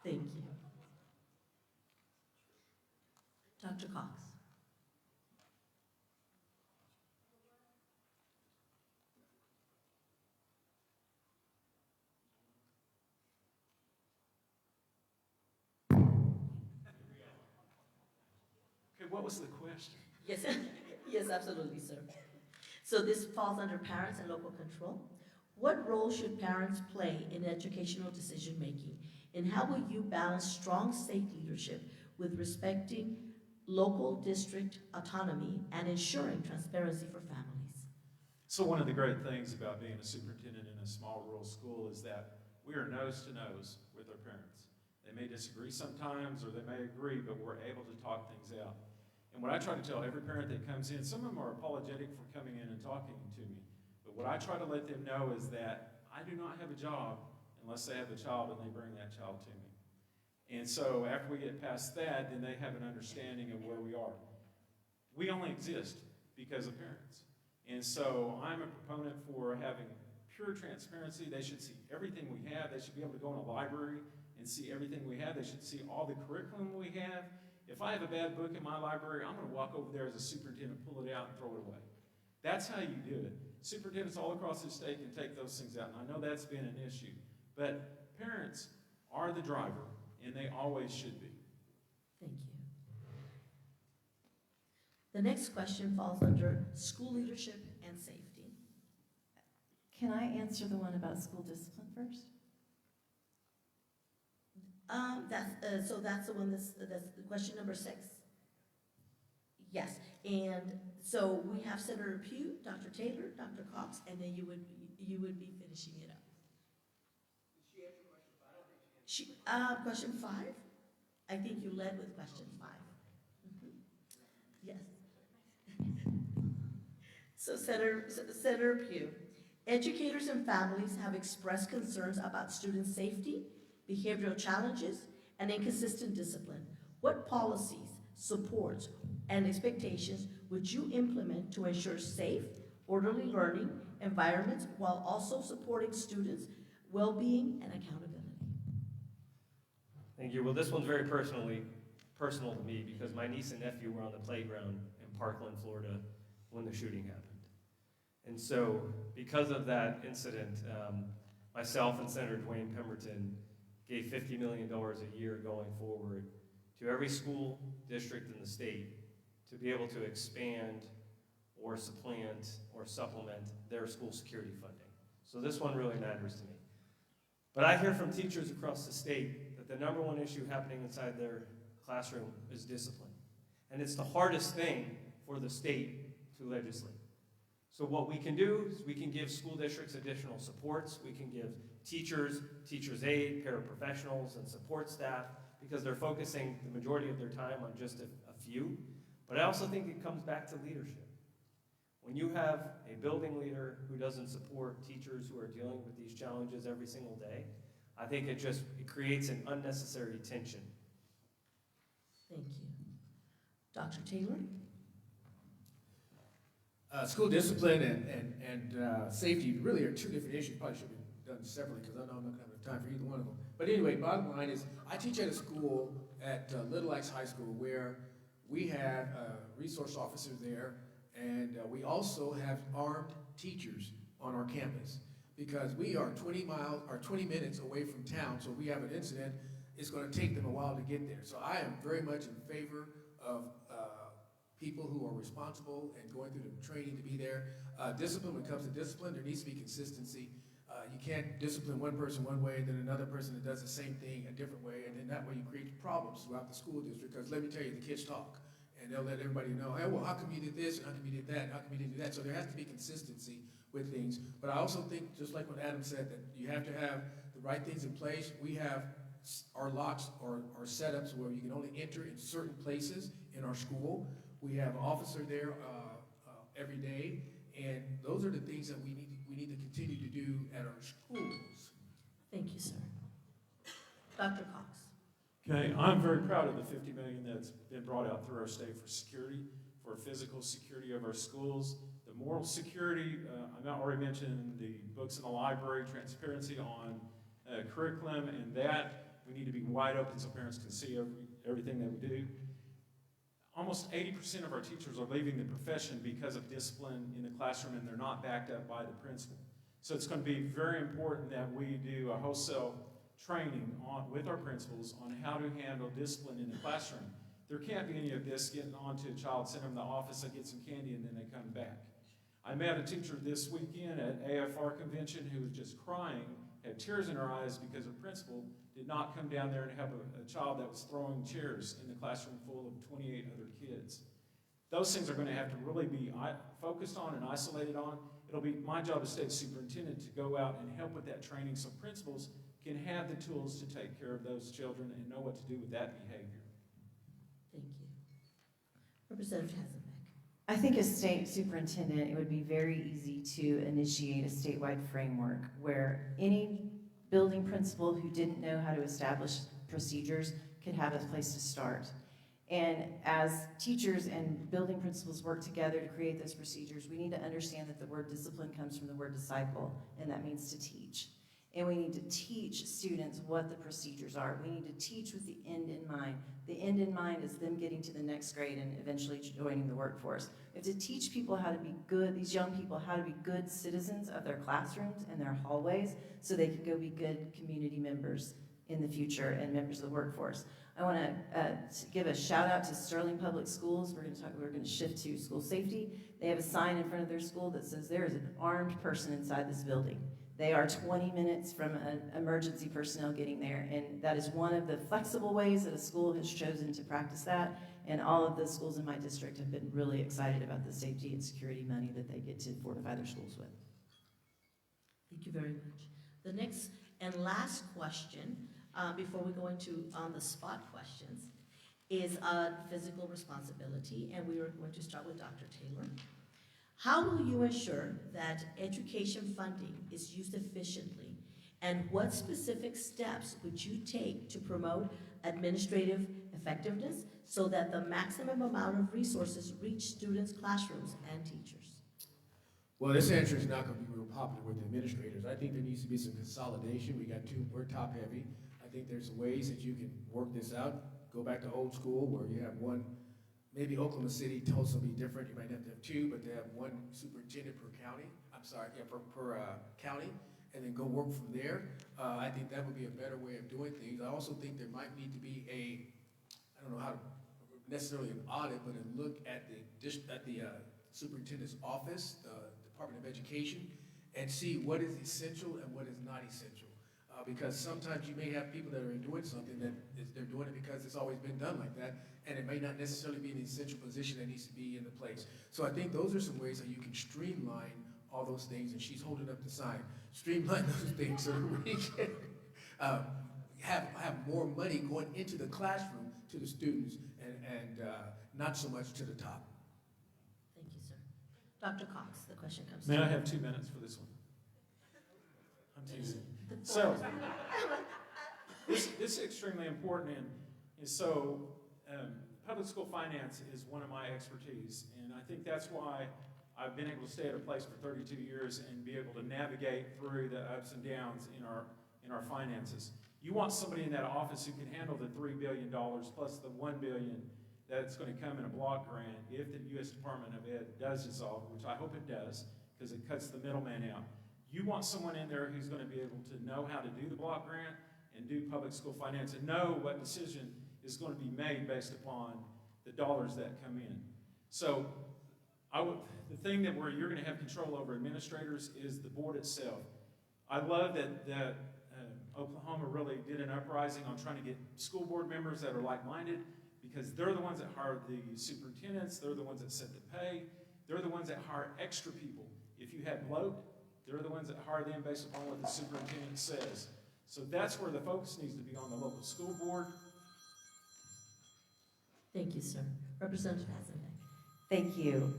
Thank you. Dr. Cox. Okay, what was the question? Yes, yes, absolutely, sir. So this falls under parents and local control. What role should parents play in educational decision-making? And how will you balance strong state leadership with respecting local district autonomy and ensuring transparency for families? So one of the great things about being a superintendent in a small rural school is that we are nose to nose with our parents. They may disagree sometimes or they may agree, but we're able to talk things out. And what I try to tell every parent that comes in, some of them are apologetic for coming in and talking to me, but what I try to let them know is that I do not have a job unless they have a child and they bring that child to me. And so after we get past that, then they have an understanding of where we are. We only exist because of parents. And so I'm a proponent for having pure transparency. They should see everything we have. They should be able to go in a library and see everything we have. They should see all the curriculum we have. If I have a bad book in my library, I'm going to walk over there as a superintendent, pull it out, and throw it away. That's how you do it. Superintendents all across the state can take those things out, and I know that's been an issue. But parents are the driver, and they always should be. Thank you. The next question falls under school leadership and safety. Can I answer the one about school discipline first? So that's the one that's the question number 6. Yes, and so we have Senator Pugh, Dr. Taylor, Dr. Cox, and then you would be finishing it up. Did she answer question 5? Question 5. I think you led with question 5. Yes. So Senator Pugh, educators and families have expressed concerns about student safety, behavioral challenges, and inconsistent discipline. What policies, supports, and expectations would you implement to ensure safe, orderly learning environments while also supporting students' well-being and accountability? Thank you. Well, this one's very personal to me because my niece and nephew were on the playground in Parkland, Florida when the shooting happened. And so because of that incident, myself and Senator Dwayne Pemberton gave $50 million a year going forward to every school district in the state to be able to expand or supplant or supplement their school security funding. So this one really matters to me. But I hear from teachers across the state that the number one issue happening inside their classroom is discipline. And it's the hardest thing for the state to legislate. So what we can do is we can give school districts additional supports. We can give teachers, teachers' aid, paraprofessionals, and support staff, because they're focusing the majority of their time on just a few. But I also think it comes back to leadership. When you have a building leader who doesn't support teachers who are dealing with these challenges every single day, I think it creates an unnecessary tension. Thank you. Dr. Taylor? School discipline and safety really are two different issues. Probably should be done separately because I know I'm not going to have enough time for either one of them. But anyway, bottom line is I teach at a school at Little Ice High School where we have a resource officer there, and we also have armed teachers on our campus because we are 20 minutes away from town, so if we have an incident, it's going to take them a while to get there. So I am very much in favor of people who are responsible and going through the training to be there. Discipline, when it comes to discipline, there needs to be consistency. You can't discipline one person one way and then another person that does the same thing a different way, and then that way you create problems throughout the school district, because let me tell you, the kids talk, and they'll let everybody know, hey, well, how come you did this, and how come you did that, and how come you didn't do that? So there has to be consistency with things. But I also think, just like what Adam said, that you have to have the right things in place. We have our locks or our setups where you can only enter in certain places in our school. We have an officer there every day, and those are the things that we need to continue to do at our schools. Thank you, sir. Dr. Cox? Okay, I'm very proud of the $50 million that's been brought out through our state for security, for physical security of our schools, the moral security. I already mentioned the books in the library, transparency on curriculum, and that we need to be wide open so parents can see everything that we do. Almost 80% of our teachers are leaving the profession because of discipline in the classroom, and they're not backed up by the principal. So it's going to be very important that we do a wholesale training with our principals on how to handle discipline in the classroom. There can't be any of this getting onto a child, send them to the office, and get some candy, and then they come back. I met a teacher this weekend at AFR convention who was just crying, had tears in her eyes because her principal did not come down there and have a child that was throwing chairs in the classroom full of 28 other kids. Those things are going to have to really be focused on and isolated on. It'll be my job as state superintendent to go out and help with that training so principals can have the tools to take care of those children and know what to do with that behavior. Thank you. Representative Hasenbeck? I think as state superintendent, it would be very easy to initiate a statewide framework where any building principal who didn't know how to establish procedures could have a place to start. And as teachers and building principals work together to create those procedures, we need to understand that the word discipline comes from the word disciple, and that means to teach. And we need to teach students what the procedures are. We need to teach with the end in mind. The end in mind is them getting to the next grade and eventually joining the workforce. We have to teach people how to be good, these young people, how to be good citizens of their classrooms and their hallways so they can go be good community members in the future and members of the workforce. I want to give a shout out to Sterling Public Schools. We're going to shift to school safety. They have a sign in front of their school that says there is an armed person inside this building. They are 20 minutes from an emergency personnel getting there, and that is one of the flexible ways that a school has chosen to practice that, and all of the schools in my district have been really excited about the safety and security money that they get to fortify their schools with. Thank you very much. The next and last question, before we go into on-the-spot questions, is physical responsibility, and we are going to start with Dr. Taylor. How will you ensure that education funding is used efficiently, and what specific steps would you take to promote administrative effectiveness so that the maximum amount of resources reach students' classrooms and teachers? Well, this answer is not going to be real popular with the administrators. I think there needs to be some consolidation. We're top heavy. I think there's ways that you can work this out. Go back to old school where you have one. Maybe Oklahoma City, Tulsa will be different. You might have to have two, but they have one superintendent per county. Per county, and then go work from there. I think that would be a better way of doing things. I also think there might need to be I don't know how to necessarily an audit, but a look at the superintendent's office, the Department of Education, and see what is essential and what is not essential. Because sometimes you may have people that are doing something they're doing it because it's always been done like that, and it may not necessarily be an essential position that needs to be in the place. So I think those are some ways that you can streamline all those things, and she's holding up the sign. Streamline those things so that we can have more money going into the classroom to the students and not so much to the top. Thank you, sir. Dr. Cox, the question comes to May you. I have 2 minutes for this one? I'm teasing. So, this is extremely important, and so public school finance is one of my expertise, and I think that's why I've been able to stay at a place for 32 years and be able to navigate through the ups and downs in our finances. You want somebody in that office who can handle the $3 billion plus the $1 billion that's going to come in a block grant if the U.S. Department of Ed does dissolve, which I hope it does, because it cuts the middleman out. You want someone in there who's going to be able to know how to do the block grant and do public school finance and know what decision is going to be made based upon the dollars that come in. So the thing that you're going to have control over administrators is the board itself. I love that Oklahoma really did an uprising on trying to get school board members that are like-minded, because they're the ones that hire the superintendents, they're the ones that set the pay, they're the ones that hire extra people. If you have bloat, they're the ones that hire them based upon what the superintendent says. So that's where the focus needs to be, on the local school board. Thank you, sir. Representative Hasenbeck. Thank you.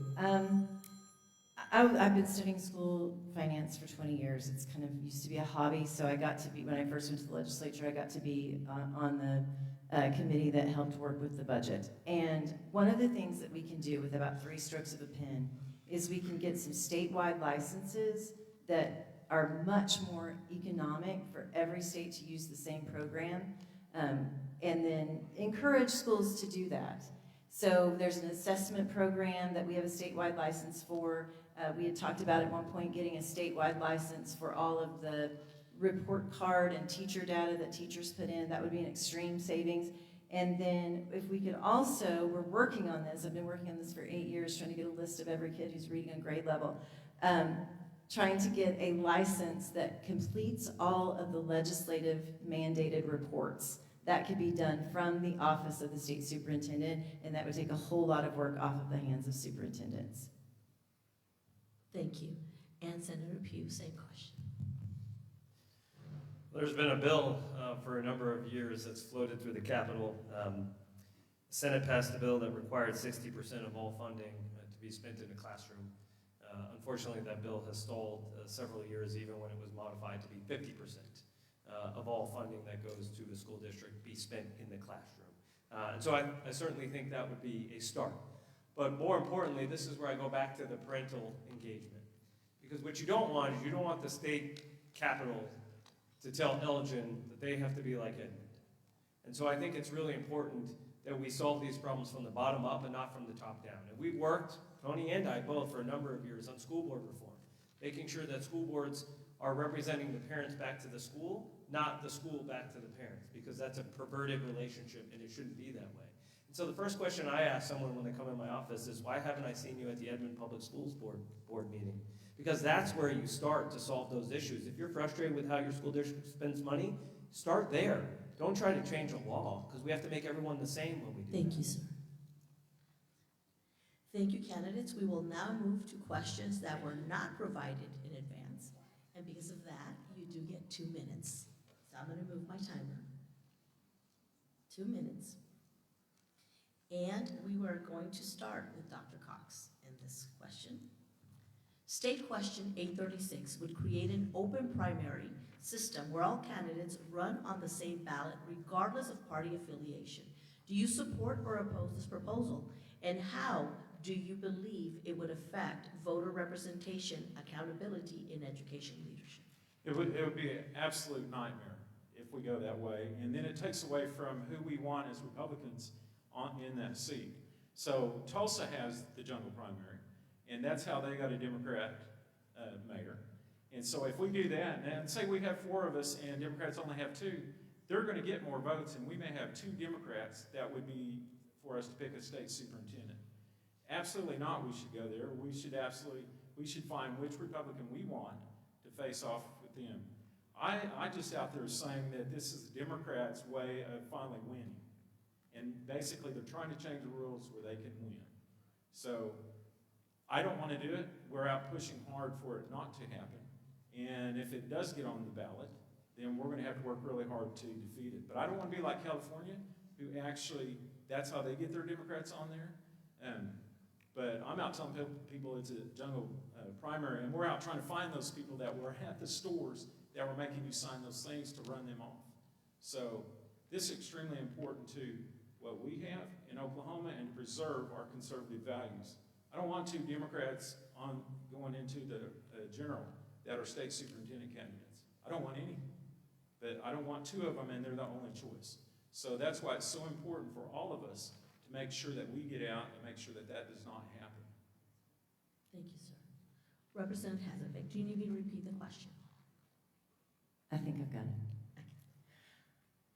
I've been studying school finance for 20 years. It's kind of used to be a hobby, so I got to be, when I first went to the legislature, I got to be on the committee that helped work with the budget. And one of the things that we can do with about 3 strokes of a pen is we can get some statewide licenses that are much more economic for every state to use the same program, and then encourage schools to do that. So there's an assessment program that we have a statewide license for. We had talked about at one point getting a statewide license for all of the report card and teacher data that teachers put in. That would be an extreme savings. And then if we could also, we're working on this, I've been working on this for 8 years, trying to get a list of every kid who's reading on grade level, trying to get a license that completes all of the legislative mandated reports. That could be done from the office of the state superintendent, and that would take a whole lot of work off of the hands of superintendents. Thank you. And Senator Pugh, same question. There's been a bill for a number of years that's floated through the Capitol. The Senate passed a bill that required 60% of all funding to be spent in the classroom. Unfortunately, that bill has stalled several years, even when it was modified to be 50% of all funding that goes to the school district be spent in the classroom. And so I certainly think that would be a start. But more importantly, this is where I go back to the parental engagement. Because what you don't want is you don't want the state capitol to tell Elgin that they have to be like Edmond. And so I think it's really important that we solve these problems from the bottom up and not from the top down. And we've worked, Toni and I both, for a number of years on school board reform, making sure that school boards are representing the parents back to the school, not the school back to the parents, because that's a perverted relationship and it shouldn't be that way. And so the first question I ask someone when they come in my office is, why haven't I seen you at the Edmond Public Schools board meeting? Because that's where you start to solve those issues. If you're frustrated with how your school district spends money, start there. Don't try to change a law, because we have to make everyone the same when we do Thank that. you, sir. Thank you, candidates. We will now move to questions that were not provided in advance. And because of that, you do get 2 minutes. So I'm going to move my timer. 2 minutes. And we were going to start with Dr. Cox in this question. State question 836 would create an open primary system where all candidates run on the same ballot regardless of party affiliation. Do you support or oppose this proposal? And how do you believe it would affect voter representation, accountability in education leadership? It would be an absolute nightmare if we go that way, and then it takes away from who we want as Republicans in that seat. So Tulsa has the jungle primary, and that's how they got a Democrat mayor. And so if we do that, and say we have 4 of us and Democrats only have 2, they're going to get more votes, and we may have 2 Democrats that would be for us to pick a state superintendent. Absolutely not, we should go there. We should find which Republican we want to face off with them. I just out there saying that this is the Democrats' way of finally winning. And basically they're trying to change the rules where they can win. So I don't want to do it. We're out pushing hard for it not to happen. And if it does get on the ballot, then we're going to have to work really hard to defeat it. But I don't want to be like California, who actually, that's how they get their Democrats on there. But I'm out telling people it's a jungle primary, and we're out trying to find those people that were at the stores that were making you sign those things to run them off. So this is extremely important to what we have in Oklahoma and to preserve our conservative values. I don't want two Democrats going into the general that are state superintendent candidates. I don't want any, but I don't want two of them and they're the only choice. So that's why it's so important for all of us to make sure that we get out and make sure that that does not happen. Thank you, sir. Representative Hasenbeck, do you need me to repeat the question? I think I've got it.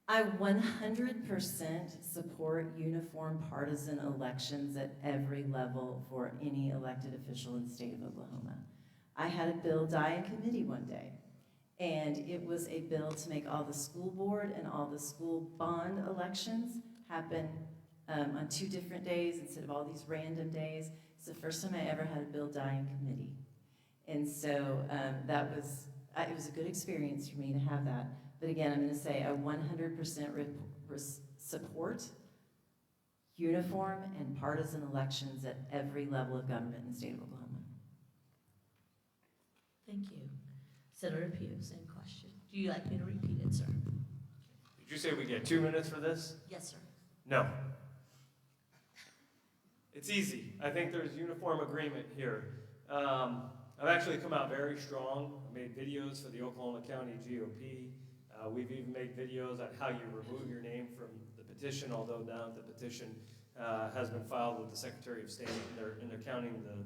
I 100% support uniform partisan elections at every level for any elected official in the state of Oklahoma. I had a bill die in committee one day, and it was a bill to make all the school board and all the school bond elections happen on 2 different days instead of all these random days. It's the first time I ever had a bill die in committee. And so it was a good experience for me to have that. But again, I'm going to say I 100% support uniform and partisan elections at every level of government in the state of Oklahoma. Thank you. Senator Pugh, same question. Do you like me to repeat it, sir? Did you say we get 2 minutes for this? Yes, sir. No. It's easy. I think there's uniform agreement here. I've actually come out very strong. I made videos for the Oklahoma County GOP. We've even made videos on how you remove your name from the petition, although now the petition has been filed with the Secretary of State, and they're counting the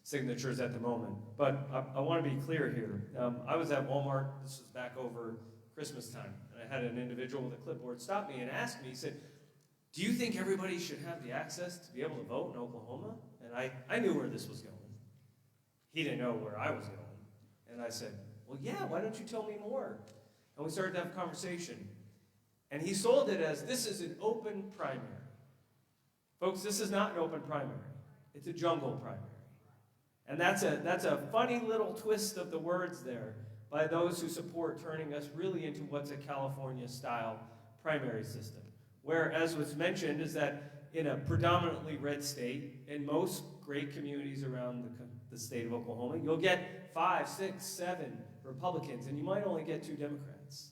signatures at the moment. But I want to be clear here. I was at Walmart, this was back over Christmas time, and I had an individual with a clipboard stop me and ask me, he said, "Do you think everybody should have the access to be able to vote in Oklahoma?" And I knew where this was going. He didn't know where I was going. And I said, "Well, yeah, why don't you tell me more?" And we started to have a conversation. And he sold it as, this is an open primary. Folks, this is not an open primary. It's a jungle primary. And that's a funny little twist of the words there by those who support turning us really into what's a California-style primary system. Where, as was mentioned, is that in a predominantly red state, in most great communities around the state of Oklahoma, you'll get 5, 6, 7 Republicans, and you might only get 2 Democrats.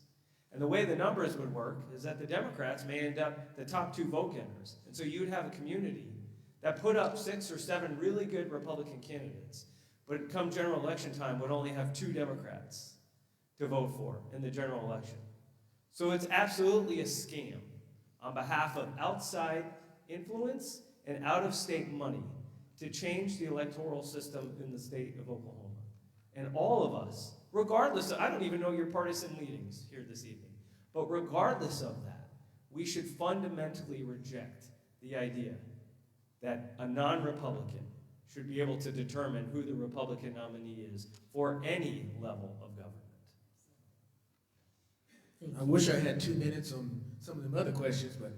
And the way the numbers would work is that the Democrats may end up the top 2 vote getters. And so you'd have a community that put up 6 or 7 really good Republican candidates, but come general election time would only have 2 Democrats to vote for in the general election. So it's absolutely a scam on behalf of outside influence and out-of-state money to change the electoral system in the state of Oklahoma. And all of us, regardless of, I don't even know your partisan leanings here this evening, but regardless of that, we should fundamentally reject the idea that a non-Republican should be able to determine who the Republican nominee is for any level of government. I wish I had 2 minutes on some of them other questions, but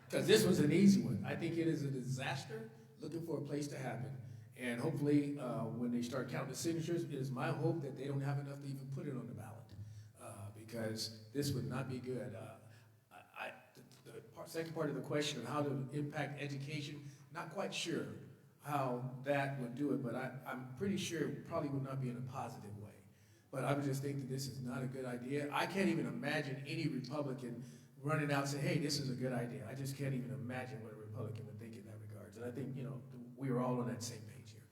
because this was an easy one. I think it is a disaster looking for a place to happen. And hopefully, when they start counting the signatures, it is my hope that they don't have enough to even put it on the ballot, because this would not be good. The second part of the question of how to impact education, not quite sure how that would do it, but I'm pretty sure it probably would not be in a positive way. But I would just think that this is not a good idea. I can't even imagine any Republican running out and saying, "Hey, this is a good idea." I just can't even imagine what a Republican would think in that regard. And I think, we are all on that same page here.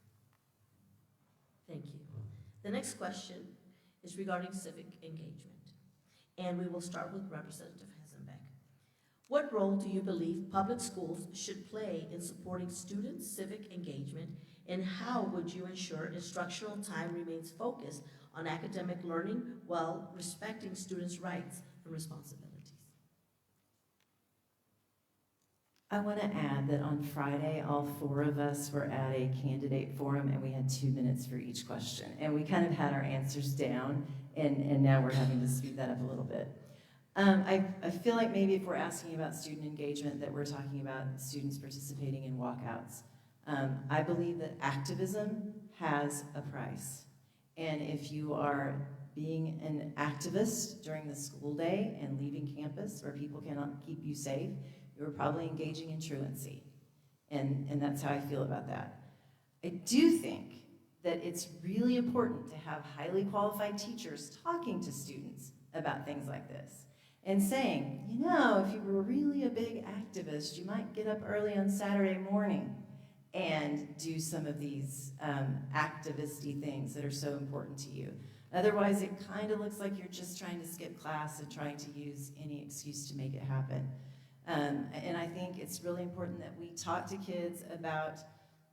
Thank you. The next question is regarding civic engagement. And we will start with Representative Hasenbeck. What role do you believe public schools should play in supporting students' civic engagement, and how would you ensure instructional time remains focused on academic learning while respecting students' rights and responsibilities? I want to add that on Friday, all 4 of us were at a candidate forum, and we had 2 minutes for each question. And we kind of had our answers down, and now we're having to speed that up a little bit. I feel like maybe if we're asking about student engagement, that we're talking about students participating in walkouts. I believe that activism has a price. And if you are being an activist during the school day and leaving campus where people cannot keep you safe, you're probably engaging in truancy. And that's how I feel about that. I do think that it's really important to have highly qualified teachers talking to students about things like this and saying, you know, if you were really a big activist, you might get up early on Saturday morning and do some of these activisty things that are so important to you. Otherwise, it kind of looks like you're just trying to skip class and trying to use any excuse to make it happen. And I think it's really important that we talk to kids about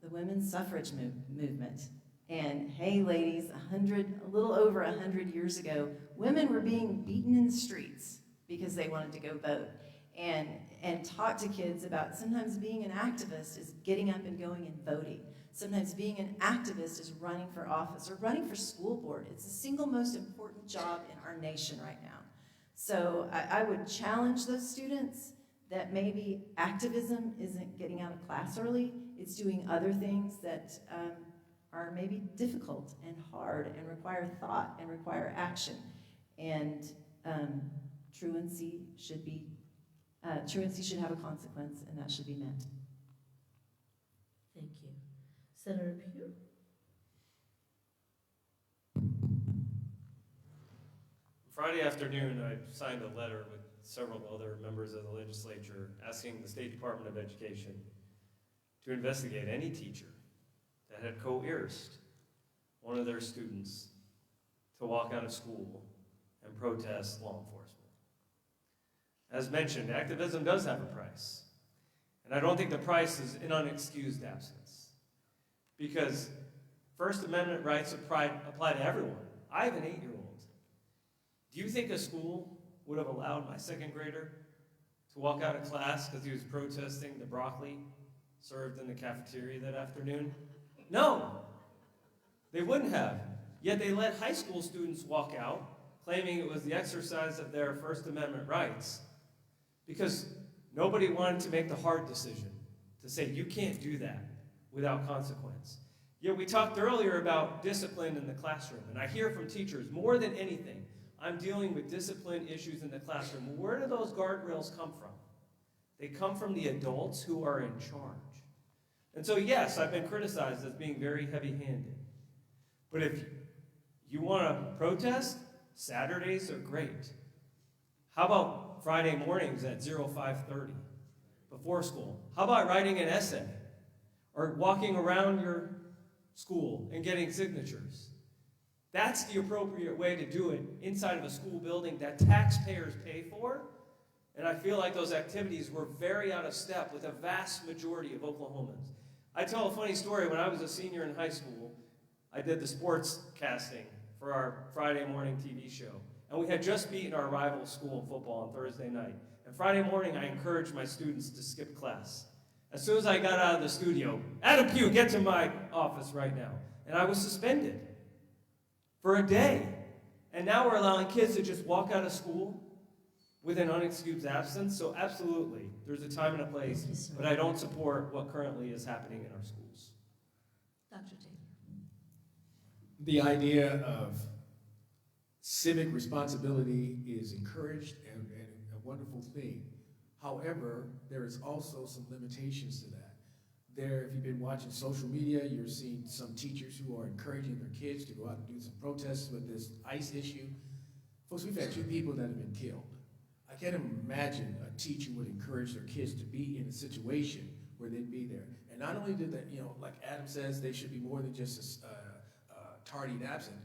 the women's suffrage movement. And hey, ladies, a little over 100 years ago, women were being beaten in the streets because they wanted to go vote. And talk to kids about sometimes being an activist is getting up and going and voting. Sometimes being an activist is running for office or running for school board. It's the single most important job in our nation right now. So I would challenge those students that maybe activism isn't getting out of class early. It's doing other things that are maybe difficult and hard and require thought and require action. And truancy should have a consequence, and that should be met. Thank you. Senator Pugh? Friday afternoon, I signed a letter with several other members of the legislature asking the State Department of Education to investigate any teacher that had coerced one of their students to walk out of school and protest law enforcement. As mentioned, activism does have a price. And I don't think the price is an unexcused absence. Because First Amendment rights apply to everyone. I have an 8-year-old. Do you think a school would have allowed my second grader to walk out of class because he was protesting the broccoli served in the cafeteria that afternoon? No, they wouldn't have. Yet they let high school students walk out, claiming it was the exercise of their First Amendment rights, because nobody wanted to make the hard decision to say, you can't do that without consequence. Yet we talked earlier about discipline in the classroom, and I hear from teachers, more than anything, I'm dealing with discipline issues in the classroom. Where do those guardrails come from? They come from the adults who are in charge. And so yes, I've been criticized as being very heavy-handed. But if you want to protest, Saturdays are great. How about Friday mornings at 05:30 before school? How about writing an essay or walking around your school and getting signatures? That's the appropriate way to do it inside of a school building that taxpayers pay for. And I feel like those activities were very out of step with a vast majority of Oklahomans. I tell a funny story. When I was a senior in high school, I did the sports casting for our Friday morning TV show. And we had just beaten our rival school in football on Thursday night. And Friday morning, I encouraged my students to skip class. As soon as I got out of the studio, Adam Pugh, get to my office right now. And I was suspended for a day. And now we're allowing kids to just walk out of school with an unexcused absence. So absolutely, there's a time and a place, but I don't support what currently is happening in our schools. Dr. Taylor. The idea of civic responsibility is encouraged and a wonderful thing. However, there is also some limitations to that. If you've been watching social media, you're seeing some teachers who are encouraging their kids to go out and do some protests with this ICE issue. Folks, we've had 2 people that have been killed. I can't imagine a teacher would encourage their kids to be in a situation where they'd be there. And not only did that, like Adam says, they should be more than just tardy and absent.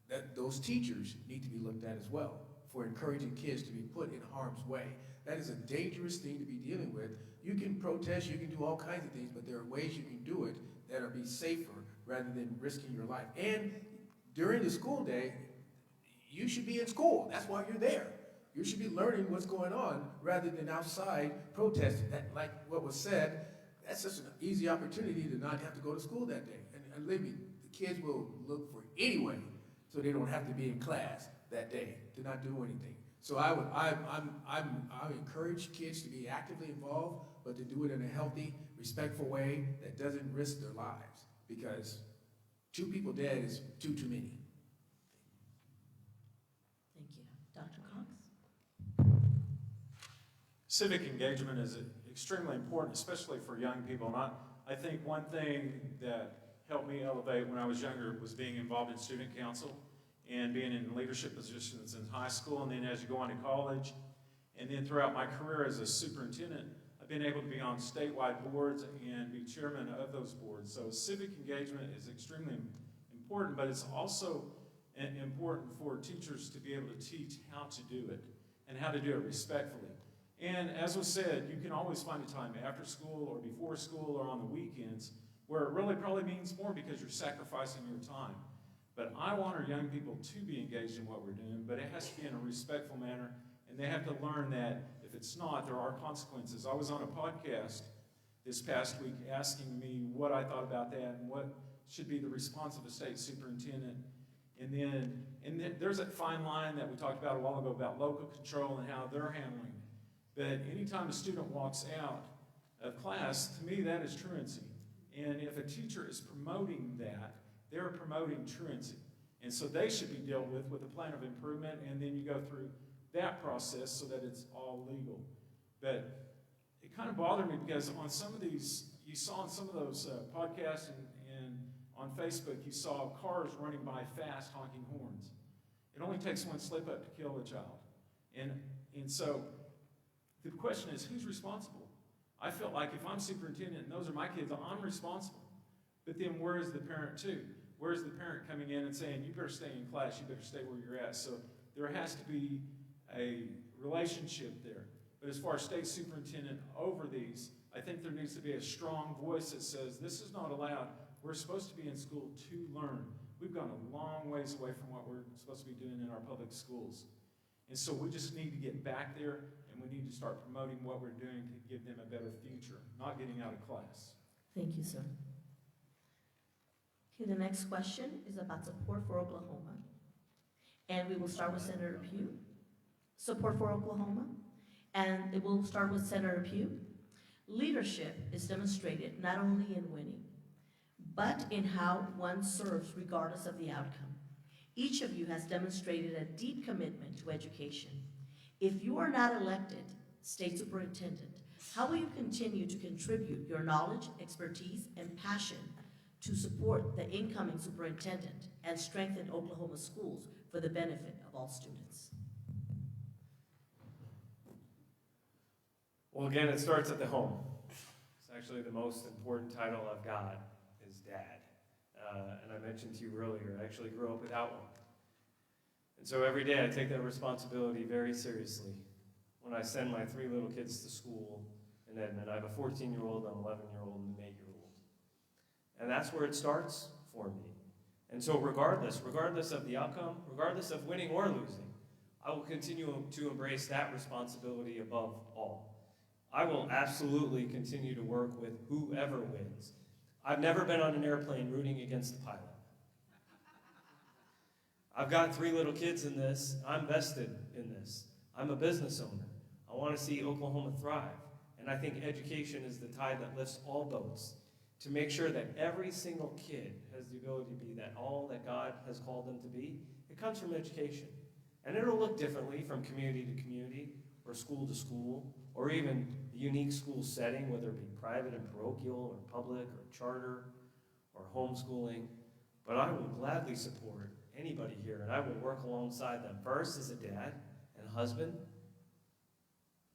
That those teachers need to be looked at as well for encouraging kids to be put in harm's way. That is a dangerous thing to be dealing with. You can protest, you can do all kinds of things, but there are ways you can do it that are be safer rather than risking your life. And during the school day, you should be in school. That's why you're there. You should be learning what's going on rather than outside protesting. That, like what was said, that's just an easy opportunity to not have to go to school that day. And believe me, the kids will look for any way so they don't have to be in class that day to not do anything. So I encourage kids to be actively involved, but to do it in a healthy, respectful way that doesn't risk their lives, because 2 people dead is too many. civic engagement is extremely important, especially for young people. And I think one thing that helped me elevate when I was younger was being involved in student council and being in leadership positions in high school, and then as you go on to college, and then throughout my career as a superintendent, I've been able to be on statewide boards and be chairman of those boards. So civic engagement is extremely important, but it's also important for teachers to be able to teach how to do it and how to do it respectfully. And as was said, you can always find a time after school or before school or on the weekends where it really probably means more because you're sacrificing your time. But I want our young people to be engaged in what we're doing, but it has to be in a respectful manner, and they have to learn that if it's not, there are consequences. I was on a podcast this past week asking me what I thought about that and what should be the response of a state superintendent. And then there's that fine line that we talked about a while ago about local control and how they're handling it. But anytime a student walks out of class, to me that is truancy. And if a teacher is promoting that, they're promoting truancy. And so they should be dealt with a plan of improvement, and then you go through that process so that it's all legal. But it kind of bothered me because on some of these, you saw on some of those podcasts and on Facebook, you saw cars running by fast honking horns. It only takes one slip up to kill a child. And so the question is, who's responsible? I felt like if I'm superintendent and those are my kids, I'm responsible. But then where is the parent too? Where is the parent coming in and saying, you better stay in class, you better stay where you're at? So there has to be a relationship there. But as far as state superintendent over these, I think there needs to be a strong voice that says, this is not allowed. We're supposed to be in school to learn. We've gone a long ways away from what we're supposed to be doing in our public schools. And so we just need to get back there, and we need to start promoting what we're doing to give them a better future, not getting out of class. Thank you, sir. Okay, the next question is about support for Oklahoma. And we will start with Senator Pugh. Support for Oklahoma. And it will start with Senator Pugh. Leadership is demonstrated not only in winning, but in how one serves regardless of the outcome. Each of you has demonstrated a deep commitment to education. If you are not elected state superintendent, how will you continue to contribute your knowledge, expertise, and passion to support the incoming superintendent and strengthen Oklahoma schools for the benefit of all students? Well, again, it starts at the home. It's actually the most important title I've got is dad. And I mentioned to you earlier, I actually grew up without one. And so every day I take that responsibility very seriously. When I send my 3 little kids to school in Edmond, I have a 14-year-old, an 11-year-old, and an 8-year-old. And that's where it starts for me. And so regardless of the outcome, regardless of winning or losing, I will continue to embrace that responsibility above all. I will absolutely continue to work with whoever wins. I've never been on an airplane rooting against the pilot. I've got 3 little kids in this. I'm vested in this. I'm a business owner. I want to see Oklahoma thrive. And I think education is the tide that lifts all boats to make sure that every single kid has the ability to be that all that God has called them to be. It comes from education. And it'll look differently from community to community or school to school or even the unique school setting, whether it be private and parochial or public or charter or homeschooling. But I will gladly support anybody here, and I will work alongside them. First, as a dad and a husband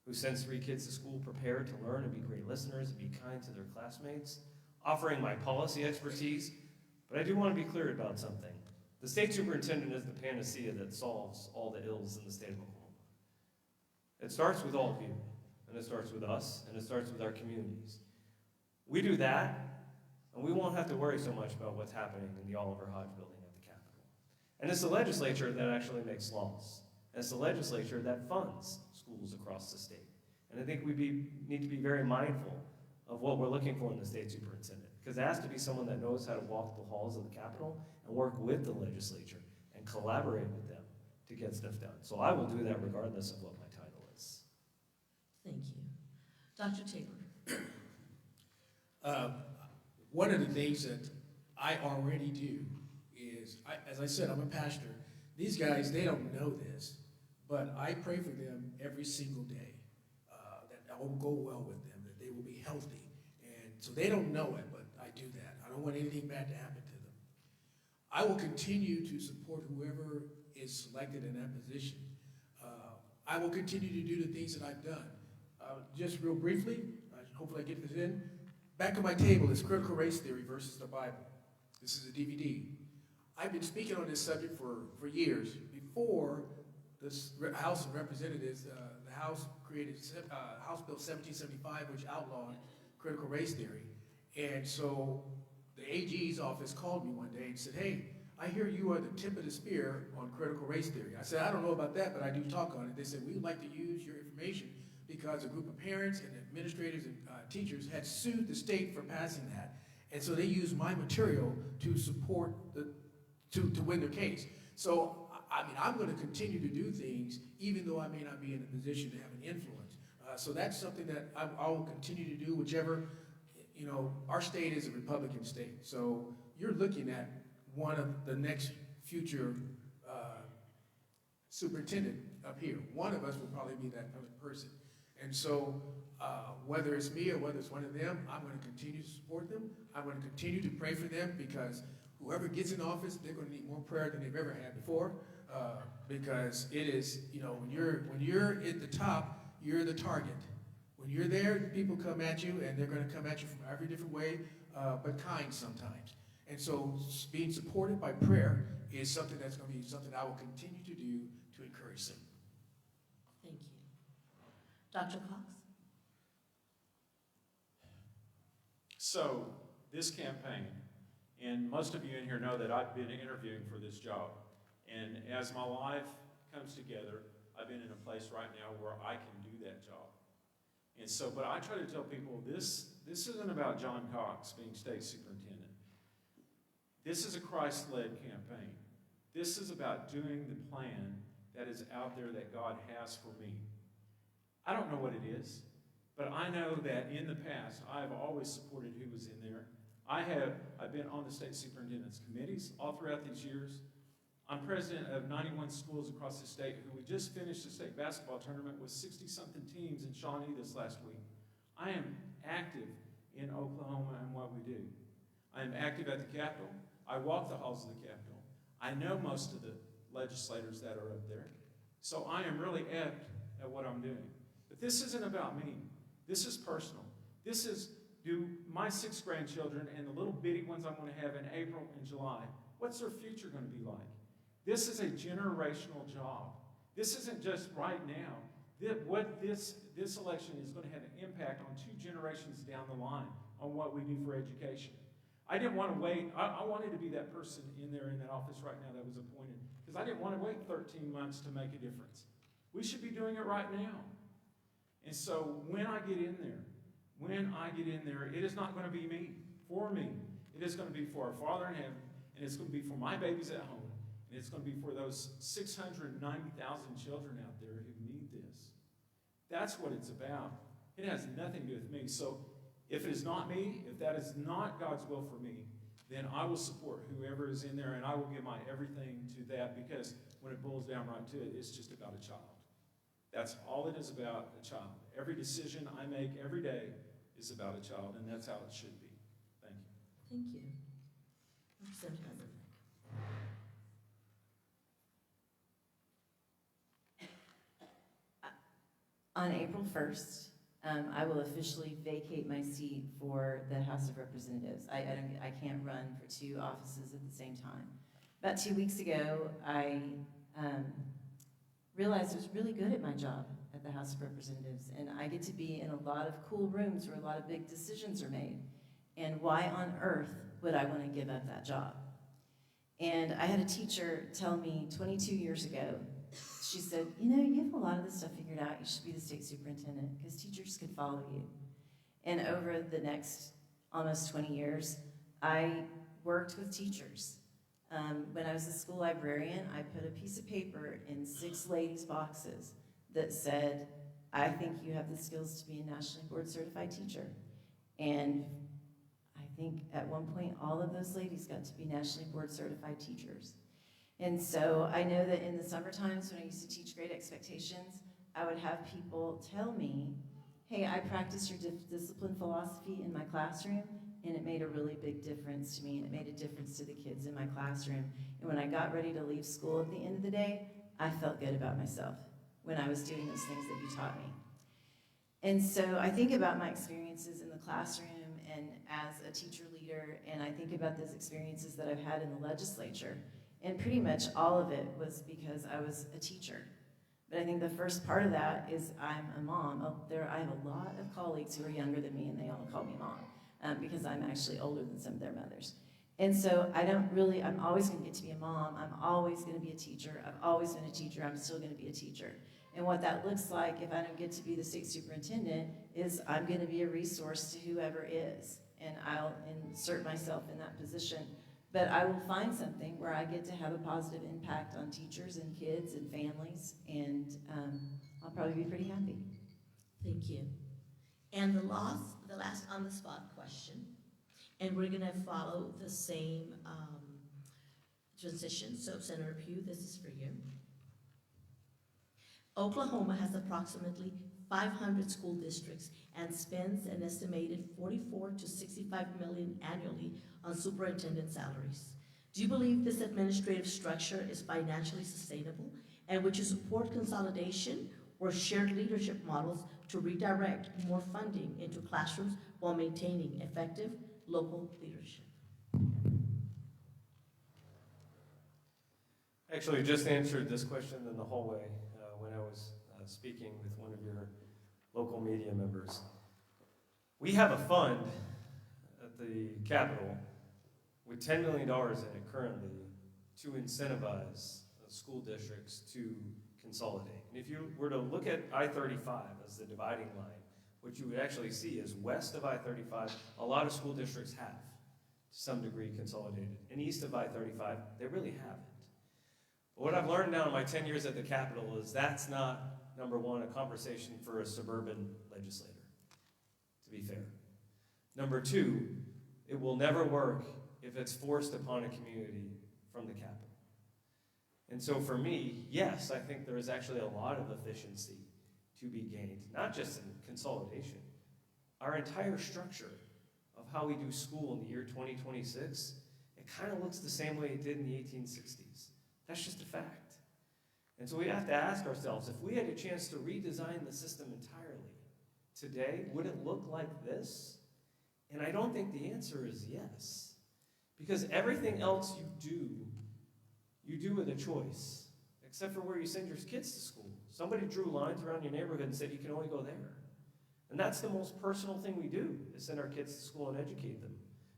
who sends 3 kids to school prepared to learn and be great listeners and be kind to their classmates, offering my policy expertise. But I do want to be clear about something. The state superintendent is the panacea that solves all the ills in the state of Oklahoma. It starts with all of you, and it starts with us, and it starts with our communities. We do that, and we won't have to worry so much about what's happening in the Oliver Hodge building. And it's the legislature that actually makes laws. And it's the legislature that funds schools across the state. And I think we need to be very mindful of what we're looking for in the state superintendent. Because it has to be someone that knows how to walk the halls of the Capitol and work with the legislature and collaborate with them to get stuff done. So I will do that regardless of what my title is. Thank you. Dr. Taylor. One of the things that I already do is, as I said, I'm a pastor. These guys, they don't know this, but I pray for them every single day, that will go well with them, that they will be healthy. And so they don't know it, but I do that. I don't want anything bad to happen to them. I will continue to support whoever is selected in that position. I will continue to do the things that I've done. Just real briefly, hopefully I get this in. Back on my table is Critical Race Theory versus the Bible. This is a DVD. I've been speaking on this subject for years. Before this House of Representatives, the House created House Bill 1775, which outlawed critical race theory. And so the AG's office called me one day and said, hey, I hear you are the tip of the spear on critical race theory. I said, I don't know about that, but I do talk on it. They said, we would like to use your information because a group of parents and administrators and teachers had sued the state for passing that. And so they used my material to support to win their case. So, I mean, I'm going to continue to do things even though I may not be in a position to have an influence. So that's something that I will continue to do, whichever, you know, our state is a Republican state. So you're looking at one of the next future superintendent up here. One of us will probably be that person. And so whether it's me or whether it's one of them, I'm going to continue to support them. I'm going to continue to pray for them because whoever gets in office, they're going to need more prayer than they've ever had before. Because it is, you know, when you're at the top, you're the target. When you're there, people come at you, and they're going to come at you from every different way, but kind sometimes. And so being supported by prayer is something that's going to be something I will continue to do to encourage them. Thank you. Dr. Cox? So, this campaign, and most of you in here know that I've been interviewing for this job. And as my life comes together, I've been in a place right now where I can do that job. And so, but I try to tell people this isn't about John Cox being state superintendent. This is a Christ-led campaign. This is about doing the plan that is out there that God has for me. I don't know what it is, but I know that in the past, I've always supported who was in there. I've been on the state superintendent's committees all throughout these years. I'm president of 91 schools across the state who we just finished the state basketball tournament with 60-something teams in Shawnee this last week. I am active in Oklahoma and what we do. I am active at the Capitol. I walk the halls of the Capitol. I know most of the legislators that are up there. So I am really apt at what I'm doing. But this isn't about me. This is personal. This is, do my 6 grandchildren and the little bitty ones I'm going to have in April and July, what's their future going to be like? This is a generational job. This isn't just right now. What this election is going to have an impact on 2 generations down the line on what we do for education. I didn't want to wait. I wanted to be that person in there in that office right now that was appointed because I didn't want to wait 13 months to make a difference. We should be doing it right now. And so when I get in there, it is not going to be me, for me. It is going to be for our Father in heaven, and it's going to be for my babies at home. And it's going to be for those 690,000 children out there who need this. That's what it's about. It has nothing to do with me. So if it is not me, if that is not God's will for me, then I will support whoever is in there, and I will give my everything to that because when it boils down right to it, it's just about a child. That's all it is about, a child. Every decision I make every day is about a child, and that's how it should be. Thank you. Thank you. Representative Hasenbeck. On April 1st, I will officially vacate my seat for the House of Representatives. I can't run for 2 offices at the same time. About 2 weeks ago, I realized I was really good at my job at the House of Representatives, and I get to be in a lot of cool rooms where a lot of big decisions are made. And why on earth would I want to give up that job? And I had a teacher tell me 22 years ago, she said, you know, you have a lot of this stuff figured out. You should be the state superintendent because teachers could follow you. And over the next almost 20 years, I worked with teachers. When I was a school librarian, I put a piece of paper in 6 ladies' boxes that said, I think you have the skills to be a nationally board certified teacher. And I think at one point, all of those ladies got to be nationally board certified teachers. And so I know that in the summer times when I used to teach Great Expectations, I would have people tell me hey, I practiced your discipline philosophy in my classroom, and it made a really big difference to me, and it made a difference to the kids in my classroom. And when I got ready to leave school at the end of the day, I felt good about myself when I was doing those things that you taught me. And so I think about my experiences in the classroom and as a teacher leader, and I think about those experiences that I've had in the legislature. And pretty much all of it was because I was a teacher. But I think the first part of that is I'm a mom. I have a lot of colleagues who are younger than me, and they all call me mom because I'm actually older than some of their mothers. And so I'm always going to get to be a mom. I'm always going to be a teacher. I've always been a teacher. I'm still going to be a teacher. And what that looks like if I don't get to be the state superintendent is I'm going to be a resource to whoever is. And I'll insert myself in that position. But I will find something where I get to have a positive impact on teachers and kids and families, and I'll probably be pretty happy. Thank you. And the last on-the-spot question, and we're gonna follow the same transition. So Senator Pugh, this is for you. Oklahoma has approximately 500 school districts and spends an estimated $44 to $65 million annually on superintendent salaries. Do you believe this administrative structure is financially sustainable? And would you support consolidation or shared leadership models to redirect more funding into classrooms while maintaining effective local leadership? Actually, just answered this question in the hallway when I was speaking with one of your local media members. We have a fund at the Capitol with $10 million in it currently to incentivize school districts to consolidate. And if you were to look at I-35 as the dividing line, what you would actually see is west of I-35, a lot of school districts have, to some degree, consolidated. And east of I-35, they really haven't. But what I've learned now in my 10 years at the Capitol is that's not, number one, a conversation for a suburban legislator, to be fair. Number two, it will never work if it's forced upon a community from the Capitol. And so for me, yes, I think there is actually a lot of efficiency to be gained, not just in consolidation. Our entire structure of how we do school in the year 2026, it kind of looks the same way it did in the 1860s. That's just a fact. And so we have to ask ourselves, if we had a chance to redesign the system entirely today, would it look like this? And I don't think the answer is yes. Because everything else you do with a choice, except for where you send your kids to school. Somebody drew lines around your neighborhood and said you can only go there. And that's the most personal thing we do, is send our kids to school and educate them